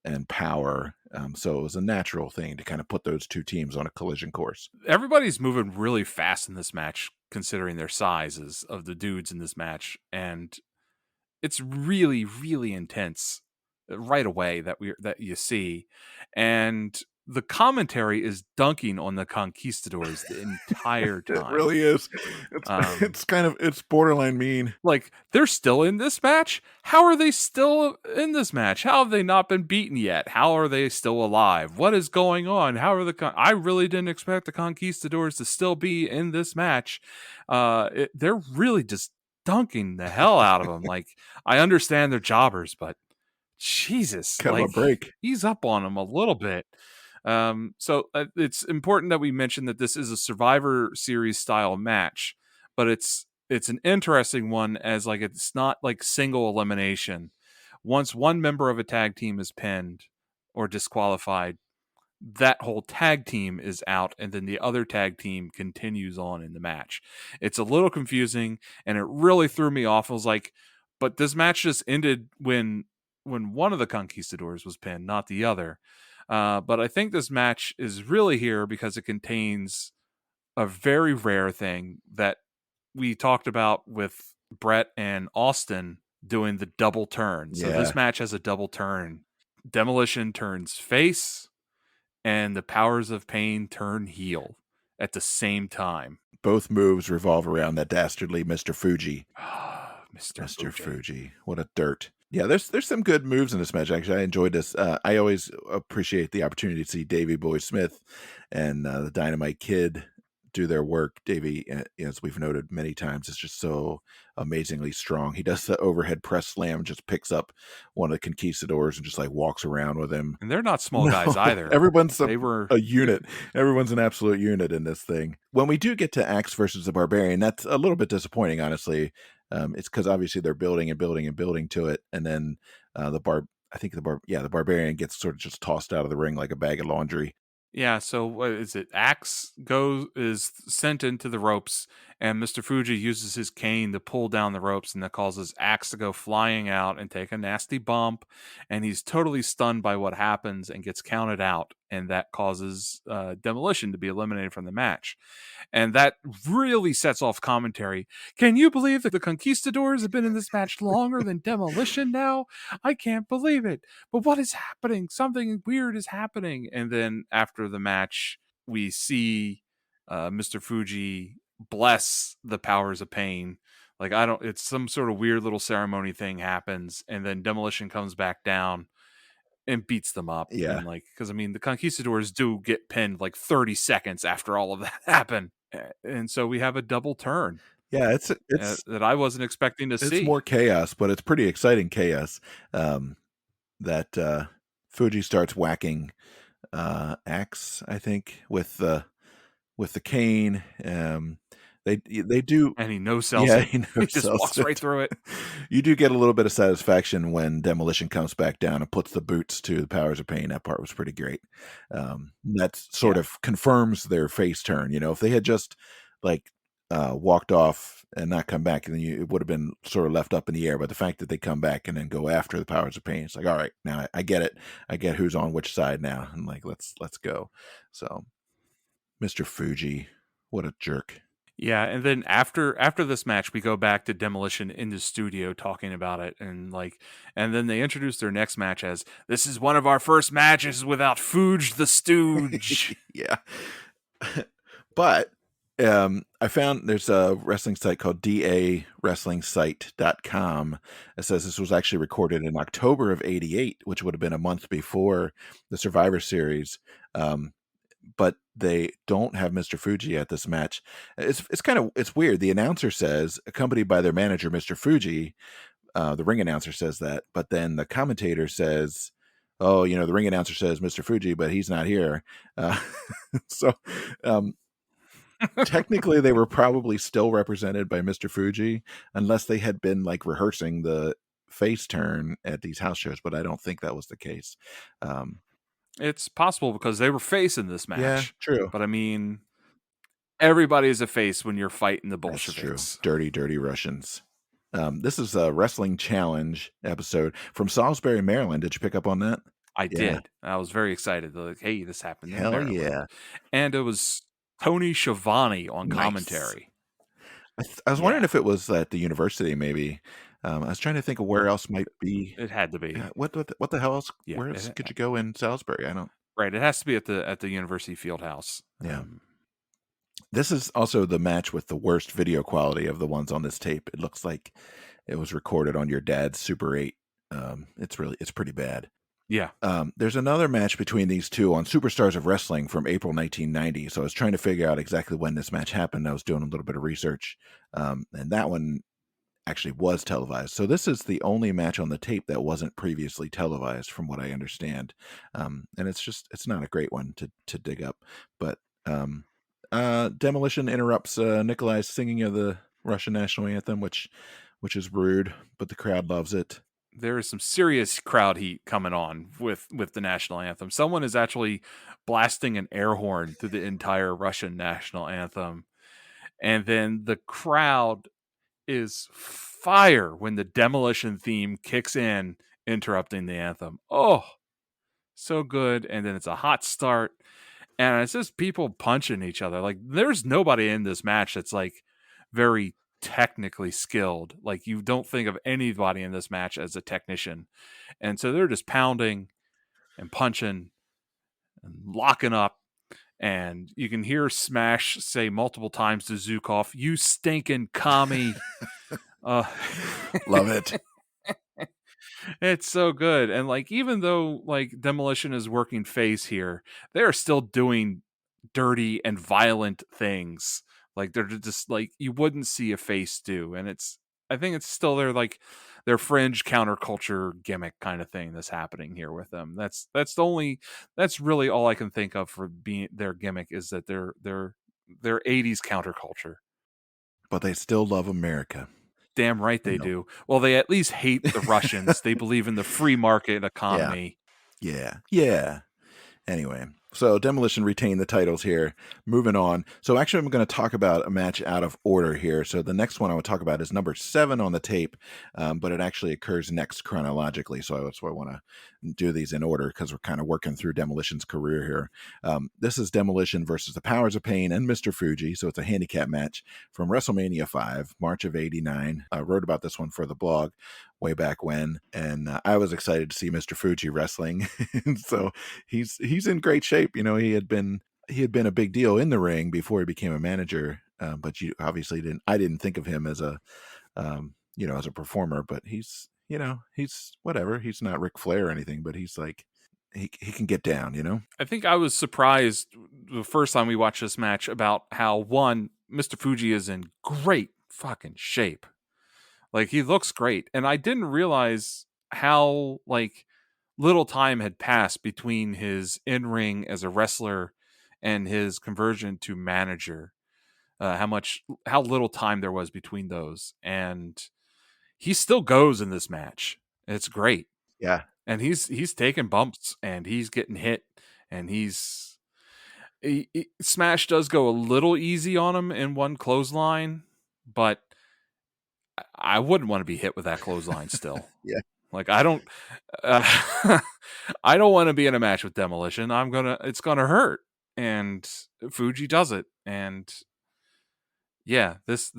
and power. So it was a natural thing to kind of put those two teams on a collision course. Everybody's moving really fast in this match, considering their sizes of the dudes in this match, and it's really, really intense right away that you see, and the commentary is dunking on the conquistadors the entire It time. really is. It's Um, it's borderline mean. like they're still in this match. How are they still in this match? How have they not been beaten yet? How are they still alive? What is going on? How are I really didn't expect the conquistadors to still be in this match. They're really just dunking the hell out of them. Like I understand they're jobbers, but Jesus, Cut 'em a like break. he's up on them a little bit. So it's important that we mention that this is a Survivor Series style match, but it's an interesting one as like it's not like single elimination. Once one member of a tag team is pinned or disqualified, that whole tag team is out, and then the other tag team continues on in the match. It's a little confusing, and it really threw me off. I was like, but this match just ended when one of the conquistadors was pinned, not the other. But I think this match is really here because it contains a very rare thing that we talked about with Brett and Austin doing the double turn. So Yeah. this match has a double turn. Demolition turns face and the Powers of Pain turn heel at the same time. Both moves revolve around that dastardly Mr. Fuji. Mr. Mr. Fuji. Fuji. What a dirt. Yeah, there's some good moves in this match. Actually, I enjoyed this. I always appreciate the opportunity to see Davey Boy Smith and the Dynamite Kid do their work. Davey, as we've noted many times, is just so amazingly strong. He does the overhead press slam, just picks up one of the conquistadors and just like walks around with him. And they're not small No, guys either. everyone's They were a unit. Everyone's an absolute unit in this thing. When we do get to Axe versus the Barbarian, that's a little bit disappointing, honestly. It's because obviously they're building and building and building to it, and then the Barbarian gets sort of just tossed out of the ring like a bag of laundry. Yeah, so what is it? Axe is sent into the ropes and Mr. Fuji uses his cane to pull down the ropes, and that causes Axe to go flying out and take a nasty bump, and he's totally stunned by what happens and gets counted out, and that causes Demolition to be eliminated from the match. And that really sets off commentary. Can you believe that the Conquistadors have been in this match longer than Demolition now? I can't believe it. But what is happening? Something weird is happening. And then after the match, we see Mr. Fuji bless the powers of pain. Like, I don't, it's some sort of weird little ceremony thing happens, and then Demolition comes back down and beats them up. Yeah. And like, because I mean, the Conquistadors do get pinned like 30 seconds after all of that happened. And so we have a double turn Yeah, it's that I wasn't expecting to it's see. more chaos, but it's pretty exciting chaos. That Fuji starts whacking Axe, I think, with the cane. They do. And he no sells Yeah, it. he He no just sells walks right it. through it. You do get a little bit of satisfaction when Demolition comes back down and puts the boots to the powers of pain. That part was pretty great. That sort Yeah. of confirms their face turn. You know, if they had just like walked off and not come back, then it would have been sort of left up in the air. But the fact that they come back and then go after the powers of pain, it's like, all right, now I get it. I get who's on which side now. And like, let's go. So, Mr. Fuji, what a jerk. Yeah, and then after this match, we go back to Demolition in the studio talking about it, and like, and then they introduce their next match as, "This is one of our first matches without Fuge the Stooge." Yeah. But I found there's a wrestling site called dawrestlingsite.com. It says this was actually recorded in October of 88, which would have been a month before the Survivor Series. But they don't have Mr. Fuji at this match. It's kind of it's weird. The announcer says, accompanied by their manager, Mr. Fuji, the ring announcer says that, but then the commentator says, "Oh, you know, the ring announcer says Mr. Fuji, but he's not here." Uh, so um, technically, they were probably still represented by Mr. Fuji, unless they had been like rehearsing the face turn at these house shows. But I don't think that was the case. Um, It's possible because they were face in this yeah, match, true. but I mean, everybody is a face when you're fighting the That's true. Bolsheviks. Dirty, dirty Russians. This is a wrestling challenge episode from Salisbury, Maryland. Did you pick up on that? I Yeah. did. I was very excited. Like, hey, this happened in Hell Maryland, yeah. and it was Tony Schiavone on Nice. commentary. I was wondering Yeah, if it was at the university, maybe. I was trying to think of where else might be. it had to be. What the hell else? Yeah, Where else could you go in Salisbury? I don't. right. It has to be at the University Field House. Yeah. This is also the match with the worst video quality of the ones on this tape. It looks like it was recorded on your dad's Super 8. It's pretty bad. Yeah. There's another match between these two on Superstars of Wrestling from April 1990. So I was trying to figure out exactly when this match happened. I was doing a little bit of research, and that one actually was televised. So this is the only match on the tape that wasn't previously televised, from what I understand. And it's not a great one to dig up. But Demolition interrupts Nikolai's singing of the Russian national anthem, which is rude, but the crowd loves it. There is some serious crowd heat coming on with the national anthem. Someone is actually blasting an air horn through the entire Russian national anthem, and then the crowd is fire when the Demolition theme kicks in, interrupting the anthem. Oh, so good. And then it's a hot start, and it's just people punching each other. Like, there's nobody in this match that's like very technically skilled. Like, you don't think of anybody in this match as a technician. And so they're just pounding and punching and locking up. And you can hear Smash say multiple times to Zukov, "You stinking commie." uh, Love it. It's so good. And like, even though like Demolition is working face here, they are still doing dirty and violent things. Like, they're just like you wouldn't see a face do. And I think it's still their fringe counterculture gimmick kind of thing that's happening here with them. That's really all I can think of for being their gimmick, is that they're 80s counterculture. But they still love America. Damn right they You know. do. Well, they at least hate the Russians. They believe in the free market economy. Yeah. Anyway, So Demolition retained the titles here. Moving on. So actually, I'm going to talk about a match out of order here. So the next one I would talk about is number 7 on the tape, but it actually occurs next chronologically. So that's why I want to do these in order because we're kind of working through Demolition's career here. This is Demolition versus the Powers of Pain and Mr. Fuji. So it's a handicap match from WrestleMania 5, March of '89. I wrote about this one for the blog way back when, and I was excited to see Mr. Fuji wrestling. So he's in great shape. You know, he had been a big deal in the ring before he became a manager, but you obviously didn't. I didn't think of him as a as a performer, but he's whatever. He's not Ric Flair or anything, but he's like he can get down. You know. I think I was surprised the first time we watched this match about how, one, Mr. Fuji is in great fucking shape. Like, he looks great. And I didn't realize how, like, little time had passed between his in-ring as a wrestler and his conversion to manager. How little time there was between those. And he still goes in this match. It's great. Yeah. And he's taking bumps and he's getting hit and Smash does go a little easy on him in one clothesline, but I wouldn't want to be hit with that clothesline still. Yeah. Like, I don't I don't want to be in a match with Demolition. It's gonna hurt. And Fuji does it. And yeah, this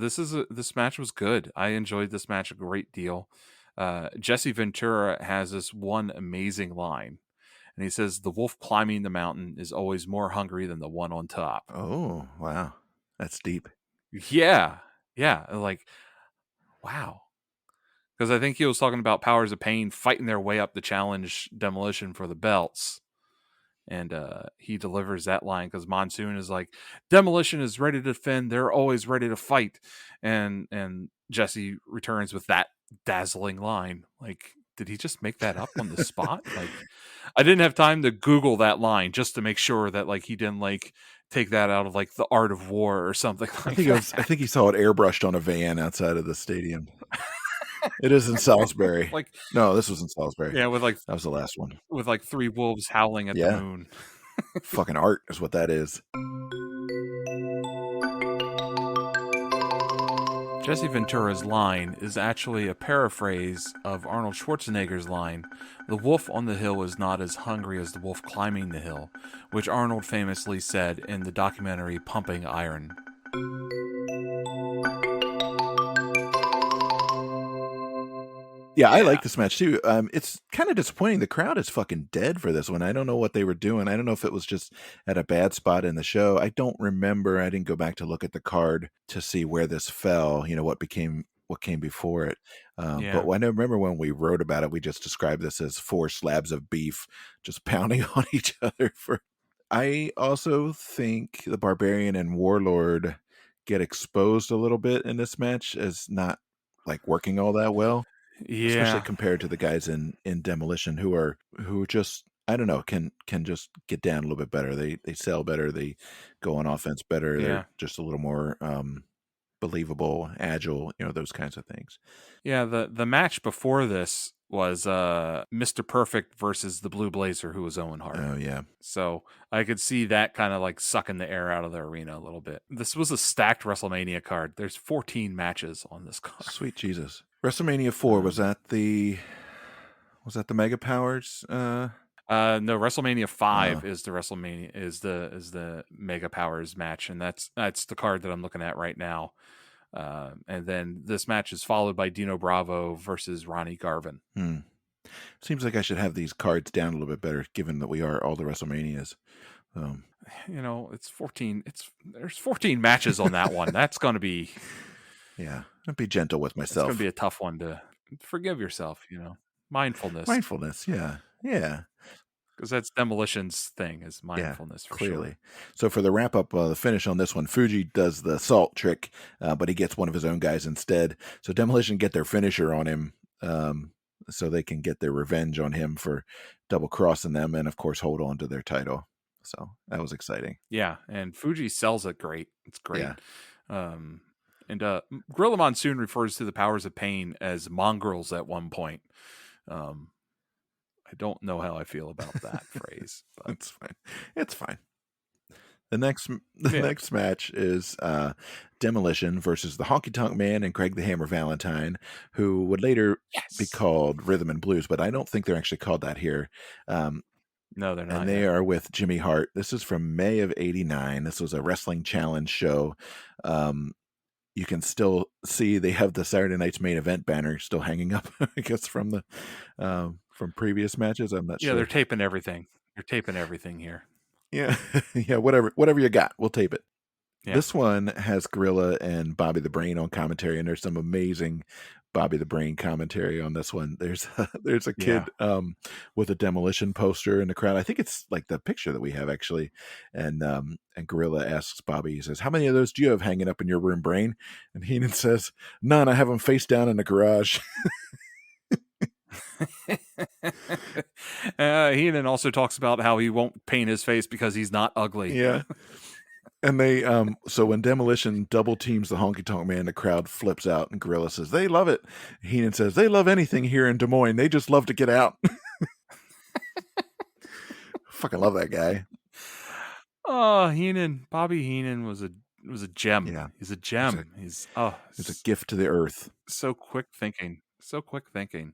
match was good. I enjoyed this match a great deal. Jesse Ventura has this one amazing line, and he says, "The wolf climbing the mountain is always more hungry than the one on top." Oh wow, that's deep. Yeah, yeah, like, wow. Because I think he was talking about Powers of Pain fighting their way up to challenge Demolition for the belts. And he delivers that line because Monsoon is like, Demolition is ready to defend. They're always ready to fight. And Jesse returns with that dazzling line. Like, did he just make that up on the spot? Like, I didn't have time to Google that line just to make sure that, like, he didn't, like, take that out of, like, The Art of War or something I like think it was. I that. think he saw it airbrushed on a van outside of the stadium. It is in Salisbury. Like, No, this was in Salisbury. yeah, That was the last one. with like three wolves howling at the Yeah, moon. fucking art is what that is. Jesse Ventura's line is actually a paraphrase of Arnold Schwarzenegger's line, "The wolf on the hill is not as hungry as the wolf climbing the hill," which Arnold famously said in the documentary Pumping Iron. Yeah, I Yeah. like this match too. It's kind of disappointing. The crowd is fucking dead for this one. I don't know what they were doing. I don't know if it was just at a bad spot in the show. I don't remember. I didn't go back to look at the card to see where this fell. You know what came before it. But Yeah. I remember when we wrote about it, we just described this as 4 slabs of beef just pounding on each other. For I also think the Barbarian and Warlord get exposed a little bit in this match as not like working all that well, especially Yeah. compared to the guys in Demolition who just I don't know can just get down a little bit better. They sell better. They go on offense better. They're Yeah. just a little more believable, agile. You know, those kinds of things. Yeah, the match before this was Mr. Perfect versus the Blue Blazer, who was Owen Hart. Oh yeah, So I could see that kind of like sucking the air out of the arena a little bit. This was a stacked WrestleMania card. There's 14 matches on this card. sweet Jesus. WrestleMania 4 was that the Mega Powers? No, WrestleMania 5 is the WrestleMania is the Mega Powers match, and that's the card that I'm looking at right now. And then this match is followed by Dino Bravo versus Ronnie Garvin. Seems like I should have these cards down a little bit better, given that we are all the WrestleManias. You know, there's 14 matches on that one. That's going to be Yeah, I'll be gentle with it's going myself. to be a tough one to forgive yourself. You know, mindfulness, Mindfulness, yeah, yeah. because that's Demolition's thing is Yeah, mindfulness for clearly. sure. So for the wrap up, the finish on this one, Fuji does the salt trick, but he gets one of his own guys instead. So Demolition get their finisher on him, so they can get their revenge on him for double crossing them, and of course hold on to their title. So that was exciting. Yeah, and Fuji sells it great. It's great. Yeah. And Gorilla Monsoon refers to the Powers of Pain as mongrels at one point. I don't know how I feel about that phrase. But. That's fine. It's fine. The Yeah. next match is Demolition versus the Honky Tonk Man and Greg the Hammer Valentine, who would later be Yes. called Rhythm and Blues, but I don't think they're actually called that here. Um, No, they're and not they yet. are with Jimmy Hart. This is from May of '89. This was a wrestling challenge show. Um, you can still see they have the Saturday Night's Main Event banner still hanging up, I guess from previous matches. I'm not Yeah, they're sure. taping everything. They're taping everything here. Yeah, yeah, whatever you got, we'll tape it. Yeah. This one has Gorilla and Bobby the Brain on commentary, and there's some amazing Bobby the Brain commentary on this one. There's there's a Yeah. kid with a Demolition poster in the crowd. I think it's like the picture that we have actually. And Gorilla asks Bobby, he says, "How many of those do you have hanging up in your room, Brain?" And Heenan says, "None. I have them face down in the garage." Heenan also talks about how he won't paint his face because he's not ugly. Yeah. And they so when Demolition double teams the Honky Tonk Man, the crowd flips out and Gorilla says, "They love it." Heenan says, "They love anything here in Des Moines. They just love to get out." Fucking love that guy. Oh, Heenan, Bobby Heenan was a gem. Yeah. He's a He's a gem. he's a gift to the earth. So quick thinking. So quick thinking.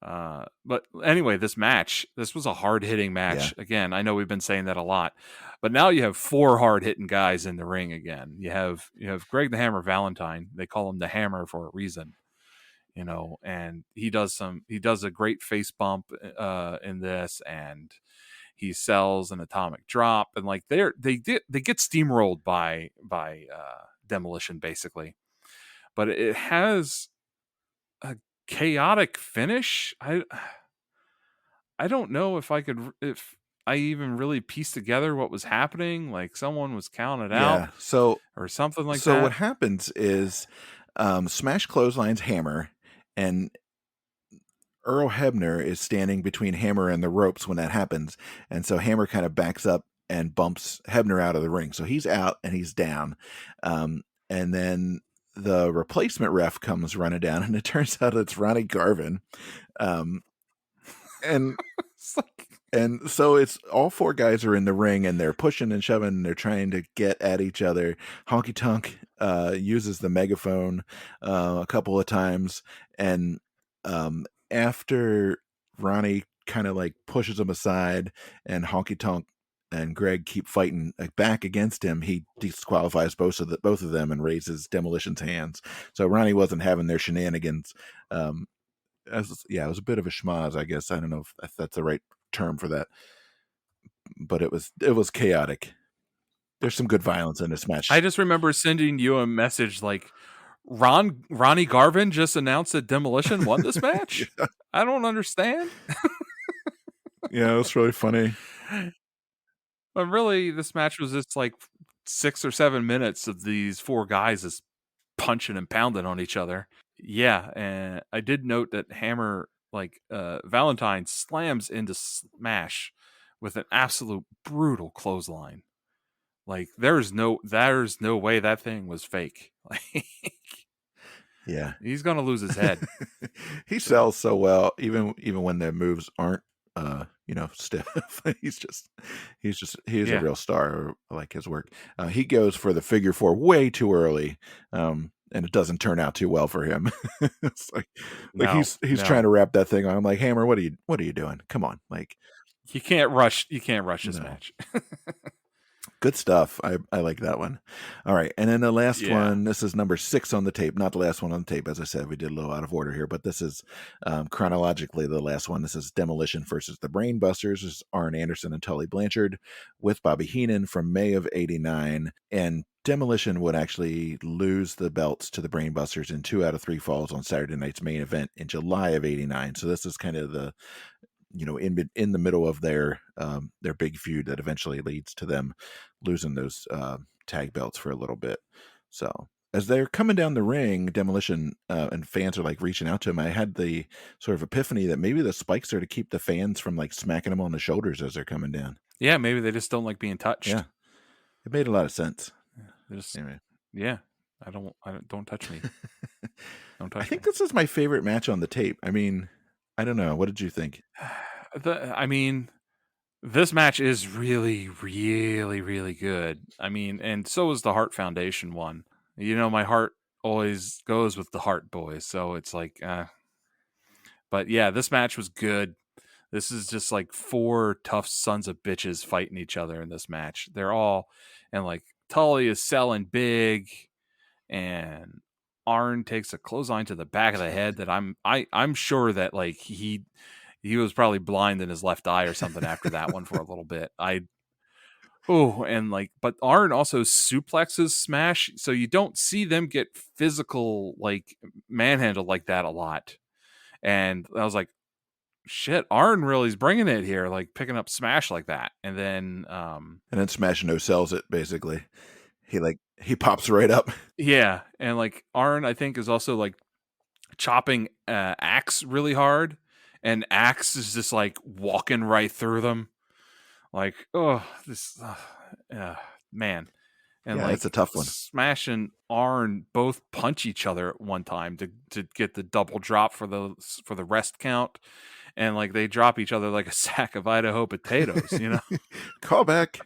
But anyway, this was a hard hitting Yeah. match. Again, I know we've been saying that a lot, but now you have four hard hitting guys in the ring again. You have Greg the Hammer Valentine. They call him the Hammer for a reason, and he does a great face bump in this, and he sells an atomic drop, and like they get steamrolled by Demolition basically, but it has a chaotic finish. I don't know if I even really pieced together what was happening. Like someone was counted out Yeah. So or something like so what that. happens is Smash Clotheslines Hammer, and Earl Hebner is standing between Hammer and the ropes when that happens. And so Hammer kind of backs up and bumps Hebner out of the ring. So he's out and he's down. And then the replacement ref comes running down, and it turns out it's Ronnie Garvin. Um, and It's like, and so it's all four guys are in the ring and they're pushing and shoving and they're trying to get at each other. Honky Tonk uses the megaphone a couple of times, and after Ronnie kind of like pushes him aside and Honky Tonk and Greg keep fighting back against him, he disqualifies both of them and raises Demolition's hands. So Ronnie wasn't having their shenanigans. Yeah, it was a bit of a schmoz, I guess. I don't know if that's the right term for that, but it was chaotic. There's some good violence in this I match. just remember sending you a message like Ronnie Garvin just announced that Demolition won this match. Yeah, I don't understand. yeah, it was really funny. But really, this match was just like 6 or 7 minutes of these four guys just punching and pounding on each other. Yeah, and I did note that Hammer, like Valentine, slams into Smash with an absolute brutal clothesline. Like there's no way that thing was fake. Like Yeah. he's gonna lose his head. He sells so well, even when the moves aren't stiff. He's a Yeah, real star. I like his work. He goes for the figure four way too early. And it doesn't turn out too well for him. It's like no, he's trying no, to wrap that thing on. I'm like, Hammer, what are you doing? Come on. Like, you can't rush. You can't rush this no. match. Good stuff. I like that one. All right. And then the last Yeah, one, this is number 6 on the tape. Not the last one on the tape. As I said, we did a little out of order here, but this is chronologically the last one. This is Demolition versus the Brainbusters. This is Arn Anderson and Tully Blanchard with Bobby Heenan from May of '89. And Demolition would actually lose the belts to the Brainbusters in 2 out of 3 falls on Saturday Night's Main Event in July of '89. So this is kind of the in the middle of their big feud that eventually leads to them losing those tag belts for a little bit. So as they're coming down the ring, Demolition and fans are like reaching out to him. I had the sort of epiphany that maybe the spikes are to keep the fans from like smacking them on the shoulders as they're coming down. yeah. Maybe they just don't like being touched. Yeah, it made a lot of sense. They just Anyway, yeah. Don't touch me. Don't I touch think me. this is my favorite match on the tape. I mean, I don't know. What did you think? I mean, This match is really, really, really good. I mean, and so is the Hart Foundation one. You know, my heart always goes with the Hart boys, so it's like, but yeah, this match was good. This is just like four tough sons of bitches fighting each other in this match. They're all, and like Tully is selling big, and Arn takes a clothesline to the back of the head that I'm sure that like he was probably blind in his left eye or something after that one for a little bit. And like, but Arn also suplexes Smash, so you don't see them get physical, like manhandled like that a lot. And I was like, shit, Arn really is bringing it here, like picking up Smash like that. And then Smash no sells it basically. He pops right up. Yeah, and like Arn, I think is also like chopping Axe really hard, and Axe is just like walking right through them. Like, oh, this man. And Yeah, it's a like tough one. Smash and Arn both punch each other at one time to get the double drop for the rest count, and like they drop each other like a sack of Idaho potatoes, you know. Call back.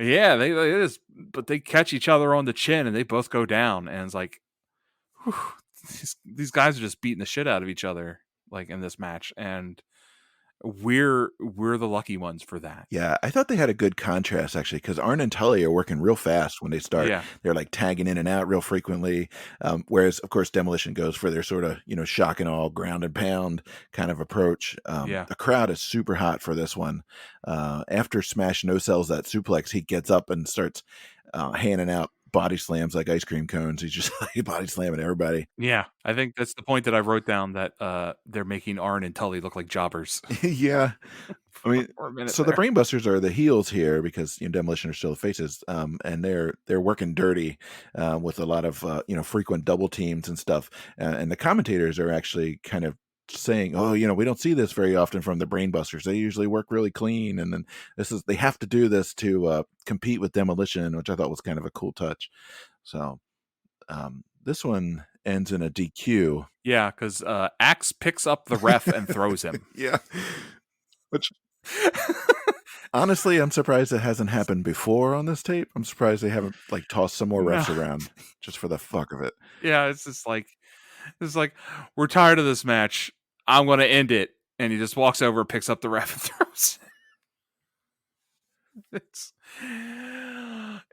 Yeah, they just, but they catch each other on the chin and they both go down, and it's like, whew, these guys are just beating the shit out of each other like in this match, and we're the lucky ones for that. Yeah, I thought they had a good contrast actually, because Arn and Tully are working real fast when they start. Yeah, They're like tagging in and out real frequently. Whereas, of course, Demolition goes for their sort of, shock and all, ground and pound kind of approach. yeah, The crowd is super hot for this one. After Smash no sells that suplex, he gets up and starts handing out body slams like ice cream cones. He's just like body slamming everybody. yeah. I think that's the point that I wrote down, that they're making Arn and Tully look like jobbers Yeah. I mean, for a minute so the there. Brainbusters are the heels here because Demolition are still the faces, and they're working dirty with a lot of frequent double teams and stuff. And the commentators are actually kind of saying, "Oh, we don't see this very often from the Brainbusters. They usually work really clean, and then they have to do this to compete with Demolition," which I thought was kind of a cool touch. So this one ends in a DQ. Yeah, because Axe picks up the ref and throws him. Yeah, which honestly, I'm surprised it hasn't happened before on this tape. I'm surprised they haven't like tossed some more No, refs around just for the fuck of it. yeah, it's just like, we're tired of this match. I'm gonna end it, and he just walks over, picks up the ref, and throws. It's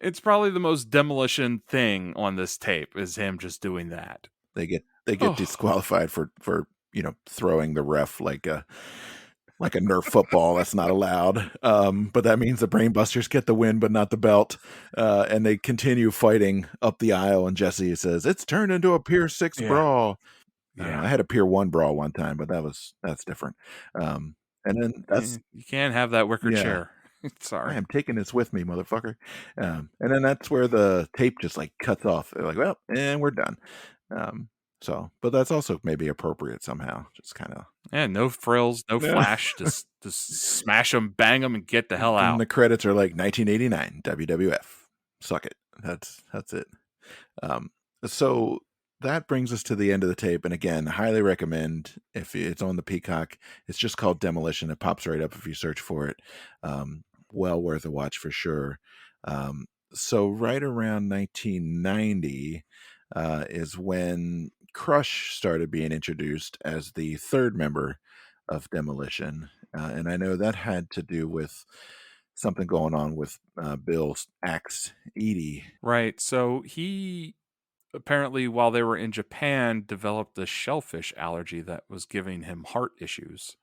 it's probably the most Demolition thing on this tape, is him just doing that. They get Oh, disqualified for throwing the ref like a Nerf football. That's not allowed. But that means the Brainbusters get the win, but not the belt. And they continue fighting up the aisle. And Jesse says it's turned into a Pier 6 yeah, brawl. I don't know. yeah. I had a Pier 1 brawl one time, but that's different. And then that's You can't have that wicker yeah. chair. I Sorry. am taking this with me, motherfucker. And then that's where the tape just like cuts off. They're like, well, and we're done. Um, but that's also maybe appropriate somehow. Just kind of, Yeah, no frills, no yeah. flash. Just smash them, bang them, and get the hell And out. the credits are like 1989 WWF. Suck it. That's it. Um, so that brings us to the end of the tape. And again, highly recommend if it's on the Peacock. It's just called Demolition. It pops right up if you search for it. Well worth a watch for sure. So right around 1990 is when Crush started being introduced as the third member of Demolition. And I know that had to do with something going on with Bill's axe Edie. Right. So he apparently, while they were in Japan, developed a shellfish allergy that was giving him heart issues.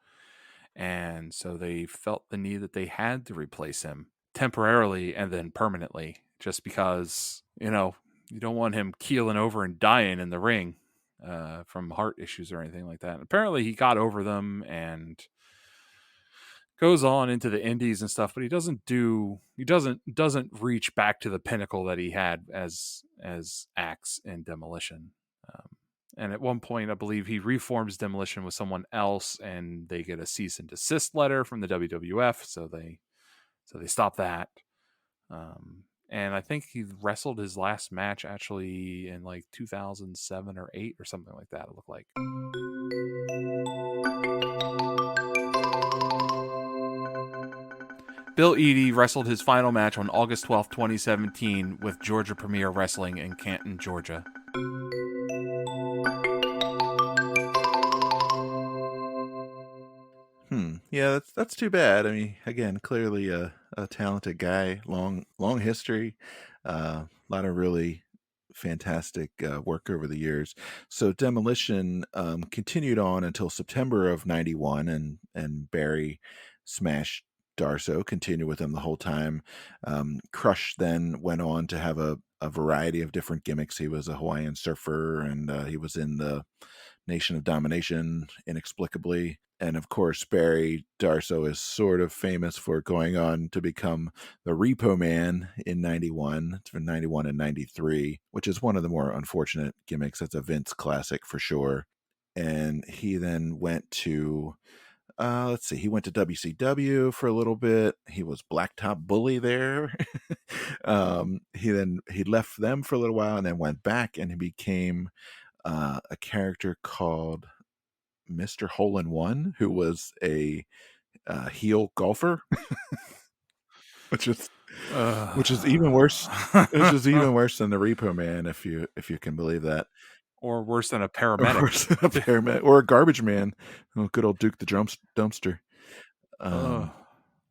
And so they felt the need that they had to replace him temporarily and then permanently, just because, you don't want him keeling over and dying in the ring from heart issues or anything like that. And apparently he got over them and goes on into the indies and stuff, but he doesn't reach back to the pinnacle that he had as Axe in Demolition. And at one point, I believe he reforms Demolition with someone else, and they get a cease and desist letter from the WWF, so they stop that. And I think he wrestled his last match actually in like 2007 or 8 or something like that. It looked like. Bill Eadie wrestled his final match on August 12th, 2017 with Georgia Premier Wrestling in Canton, Georgia. Yeah, that's too bad. I mean, again, clearly a talented guy, long history, a lot of really fantastic work over the years. So Demolition continued on until September of '91, and Barry smashed Darso, continued with him the whole time. Crush then went on to have a variety of different gimmicks. He was a Hawaiian surfer, and he was in the Nation of Domination inexplicably. And of course, Barry Darso is sort of famous for going on to become the Repo Man in '91, for '91 and '93, which is one of the more unfortunate gimmicks. That's a Vince classic for sure. And he then went to let's see, he went to WCW for a little bit. He was Blacktop Bully there. He left them for a little while and then went back, and he became a character called Mr. Hole in One, who was a heel golfer, which is which is even worse. Which is even worse than the Repo Man, if you can believe that. Or worse than a Or paramedic. worse than a paramedic, or a garbage man. Oh, good old Duke the Dumpster.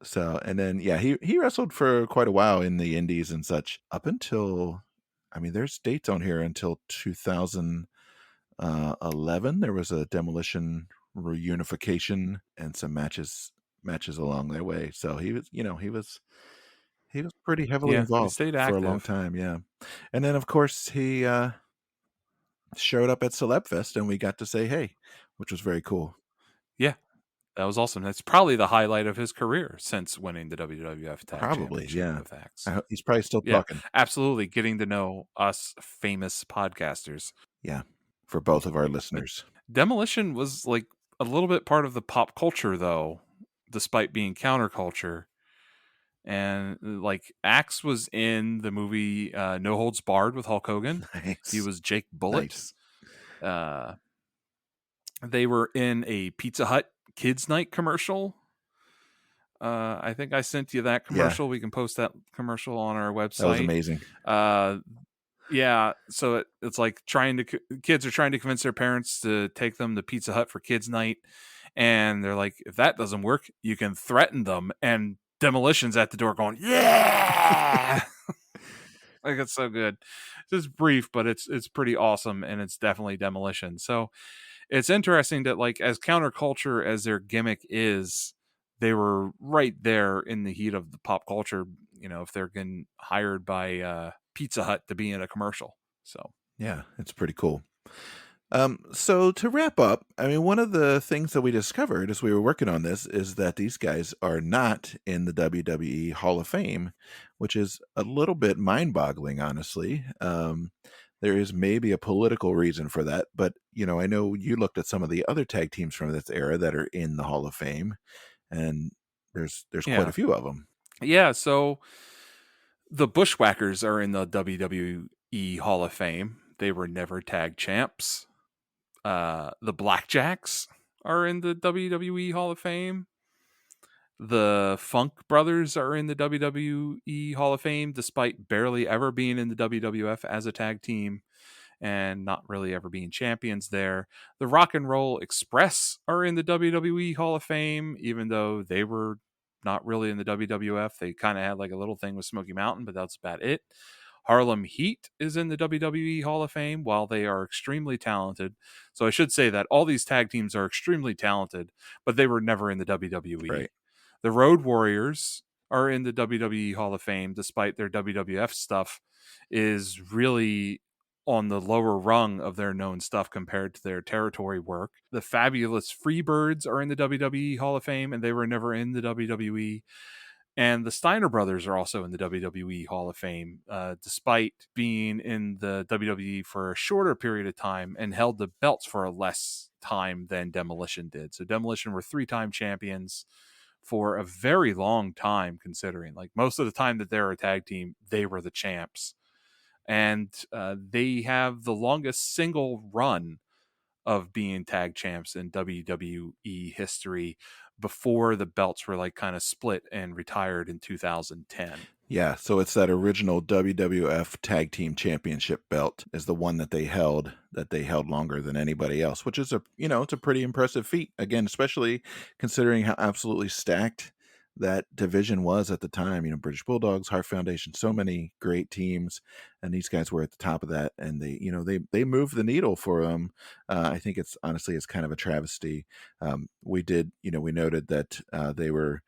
So, and then yeah, he wrestled for quite a while in the Indies and such, up until, I mean, there's dates on here until 2011. There was a Demolition reunification and some matches along their way. So he was, he was pretty heavily Yeah, he involved stayed for a long active. time. Yeah, and then of course he showed up at Celebfest, and we got to say hey, which was very cool. Yeah, that was awesome. That's probably the highlight of his career since winning the WWF Tag Probably, Championship yeah. with Axe. He's probably still Yeah, talking. absolutely. Getting to know us famous podcasters. Yeah, for both of our But listeners. Demolition was like a little bit part of the pop culture, though, despite being counterculture. And like Axe was in the movie No Holds Barred with Hulk Hogan. He Nice, was Jake Bullet. nice. They were in a Pizza Hut Kids Night commercial. I think I sent you that Yeah, commercial. We can post that commercial on our that was website. amazing. Yeah, so it's like kids are trying to convince their parents to take them to Pizza Hut for Kids Night, and they're like, if that doesn't work, you can threaten them. And Demolition's at the door going, yeah. Like, it's so good. It's brief, but it's pretty awesome, and it's definitely Demolition. So it's interesting that, like, as counterculture as their gimmick is, they were right there in the heat of the pop culture. You know, if they're getting hired by Pizza Hut to be in a commercial. So Yeah, it's pretty cool. So to wrap up, I mean, one of the things that we discovered as we were working on this is that these guys are not in the WWE Hall of Fame, which is a little bit mind-boggling, honestly. There is maybe a political reason for that, but I know you looked at some of the other tag teams from this era that are in the Hall of Fame, and there's quite a yeah, few of them. yeah. So the Bushwhackers are in the WWE Hall of Fame. They were never tag champs. The Blackjacks are in the WWE Hall of Fame. The Funk Brothers are in the WWE Hall of Fame, despite barely ever being in the WWF as a tag team and not really ever being champions there. The Rock and Roll Express are in the WWE Hall of Fame, even though they were not really in the WWF. They kind of had like a little thing with Smoky Mountain, but that's about it. Harlem Heat is in the WWE Hall of Fame while they are extremely talented. So I should say that all these tag teams are extremely talented, but they were never in the WWE. Right. The Road Warriors are in the WWE Hall of Fame, despite their WWF stuff is really on the lower rung of their known stuff compared to their territory work. The Fabulous Freebirds are in the WWE Hall of Fame, and they were never in the WWE. And the Steiner brothers are also in the WWE Hall of Fame, despite being in the WWE for a shorter period of time and held the belts for a less time than Demolition did. So Demolition were 3-time champions for a very long time, considering like most of the time that they're a tag team, they were the champs. And they have the longest single run of being tag champs in WWE history, before the belts were like kind of split and retired in 2010. Yeah, so it's that original WWF Tag Team Championship belt is the one that they held longer than anybody else, which is it's a pretty impressive feat. Again, especially considering how absolutely stacked that division was at the time. British Bulldogs, Heart Foundation, so many great teams, and these guys were at the top of that, and they moved the needle for them. I think it's kind of a travesty. We noted that they were.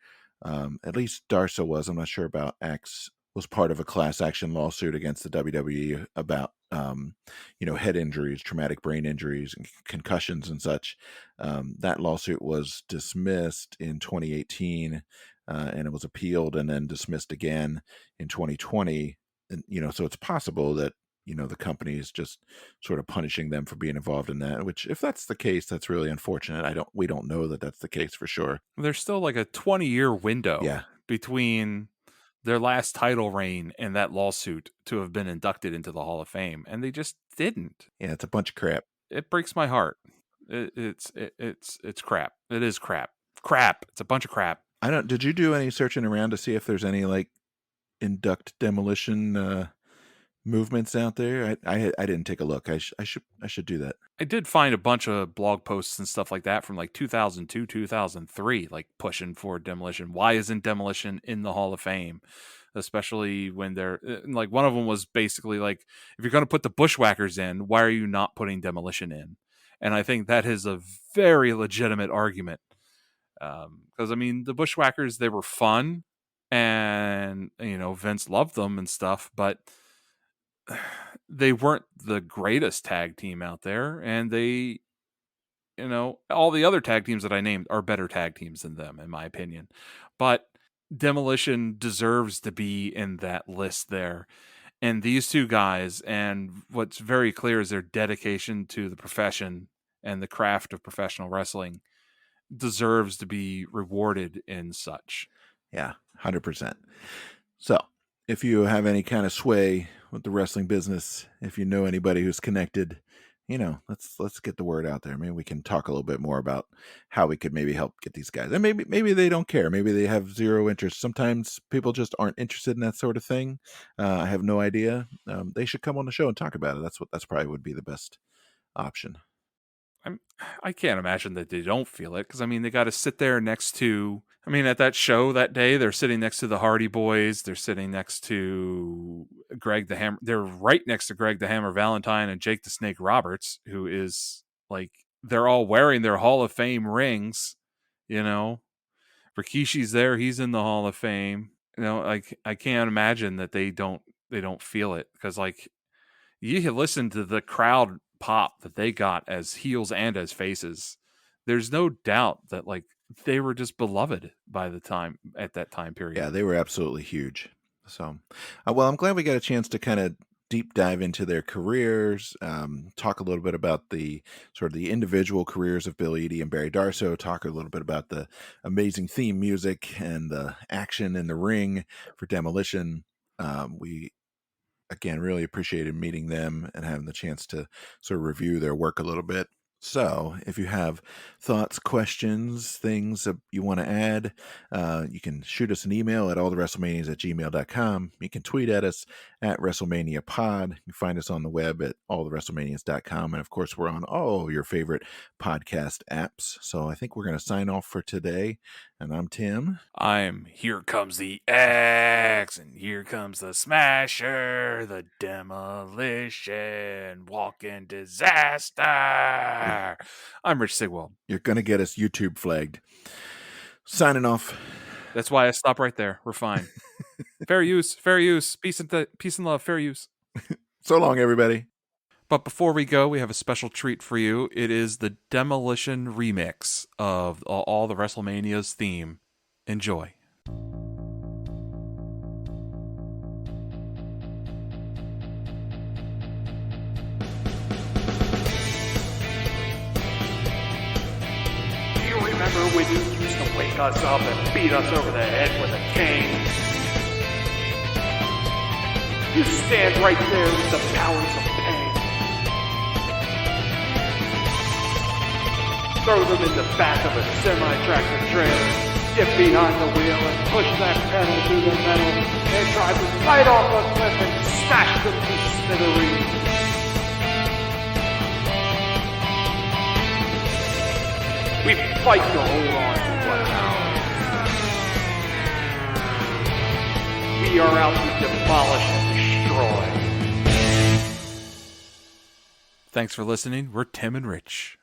At least Darso was. I'm not sure about X. Was part of a class action lawsuit against the WWE about head injuries, traumatic brain injuries, and concussions and such. That lawsuit was dismissed in 2018, and it was appealed and then dismissed again in 2020. And so it's possible that the company is just sort of punishing them for being involved in that, which if that's the case, that's really unfortunate. We don't know that that's the case for sure. There's still like a 20-year window between their last title reign and that lawsuit to have been inducted into the Hall of Fame, and they just didn't. Yeah, it's a bunch of crap. It breaks my heart. It's crap. It is crap. Crap. It's a bunch of crap. Did you do any searching around to see if there's any like induct Demolition movements out there? I didn't take a look. I should do that. I did find a bunch of blog posts and stuff like that from like 2002, 2003, like pushing for Demolition. Why isn't Demolition in the Hall of Fame? Especially when they're like, one of them was basically like, if you're going to put the Bushwhackers in, why are you not putting Demolition in? And I think that is a very legitimate argument. Because the Bushwhackers, they were fun, and Vince loved them and stuff, but they weren't the greatest tag team out there, and they, all the other tag teams that I named are better tag teams than them, in my opinion. But Demolition deserves to be in that list there. And these two guys, and what's very clear is their dedication to the profession and the craft of professional wrestling deserves to be rewarded in such. Yeah, 100%. So, if you have any kind of sway with the wrestling business, if you know anybody who's connected, let's get the word out there. Maybe we can talk a little bit more about how we could maybe help get these guys. And maybe they don't care. Maybe they have zero interest. Sometimes people just aren't interested in that sort of thing. I have no idea. They should come on the show and talk about it. That's probably would be the best option. I can't imagine that they don't feel it, because they got to sit there next to, at that show that day, they're sitting next to the Hardy Boys, they're sitting next to Greg the Hammer, they're right next to Greg the Hammer Valentine and Jake the Snake Roberts, who is like, they're all wearing their Hall of Fame rings, Rikishi's there, he's in the Hall of Fame, I can't imagine that they don't feel it, because like, you listen to the crowd pop that they got as heels and as faces. There's no doubt that like they were just beloved by the time at that time period. Yeah, they were absolutely huge. So, well, I'm glad we got a chance to kind of deep dive into their careers, talk a little bit about the sort of the individual careers of Bill Eadie and Barry Darso, talk a little bit about the amazing theme music and the action in the ring for Demolition. We again really appreciated meeting them and having the chance to sort of review their work a little bit. So if you have thoughts, questions, things that you want to add, you can shoot us an email at allthewrestlemanias@gmail.com. You can tweet at us at WrestleManiaPod. You can find us on the web at allthewrestlemanias.com. And of course, we're on all your favorite podcast apps. So I think we're going to sign off for today. And I'm Tim. I'm Here Comes the X, and here comes the Smasher, the Demolition, Walking Disaster. I'm Rich Sigwell. You're going to get us YouTube flagged. Signing off. That's why I stop right there. We're fine. Fair use. Peace and love. Fair use. So long, everybody. But before we go, we have a special treat for you. It is the Demolition remix of all the WrestleMania's theme. Enjoy. Remember when you used to wake us up and beat us over the head with a cane? You stand right there with the powers of pain. throw them in the back of a semi-tractor trailer, get behind the wheel and push that pedal to the metal, and drive them right off a cliff and smash them to smithereens. We fight to hold on to what's ours. We are out to demolish and destroy. Thanks for listening. We're Tim and Rich.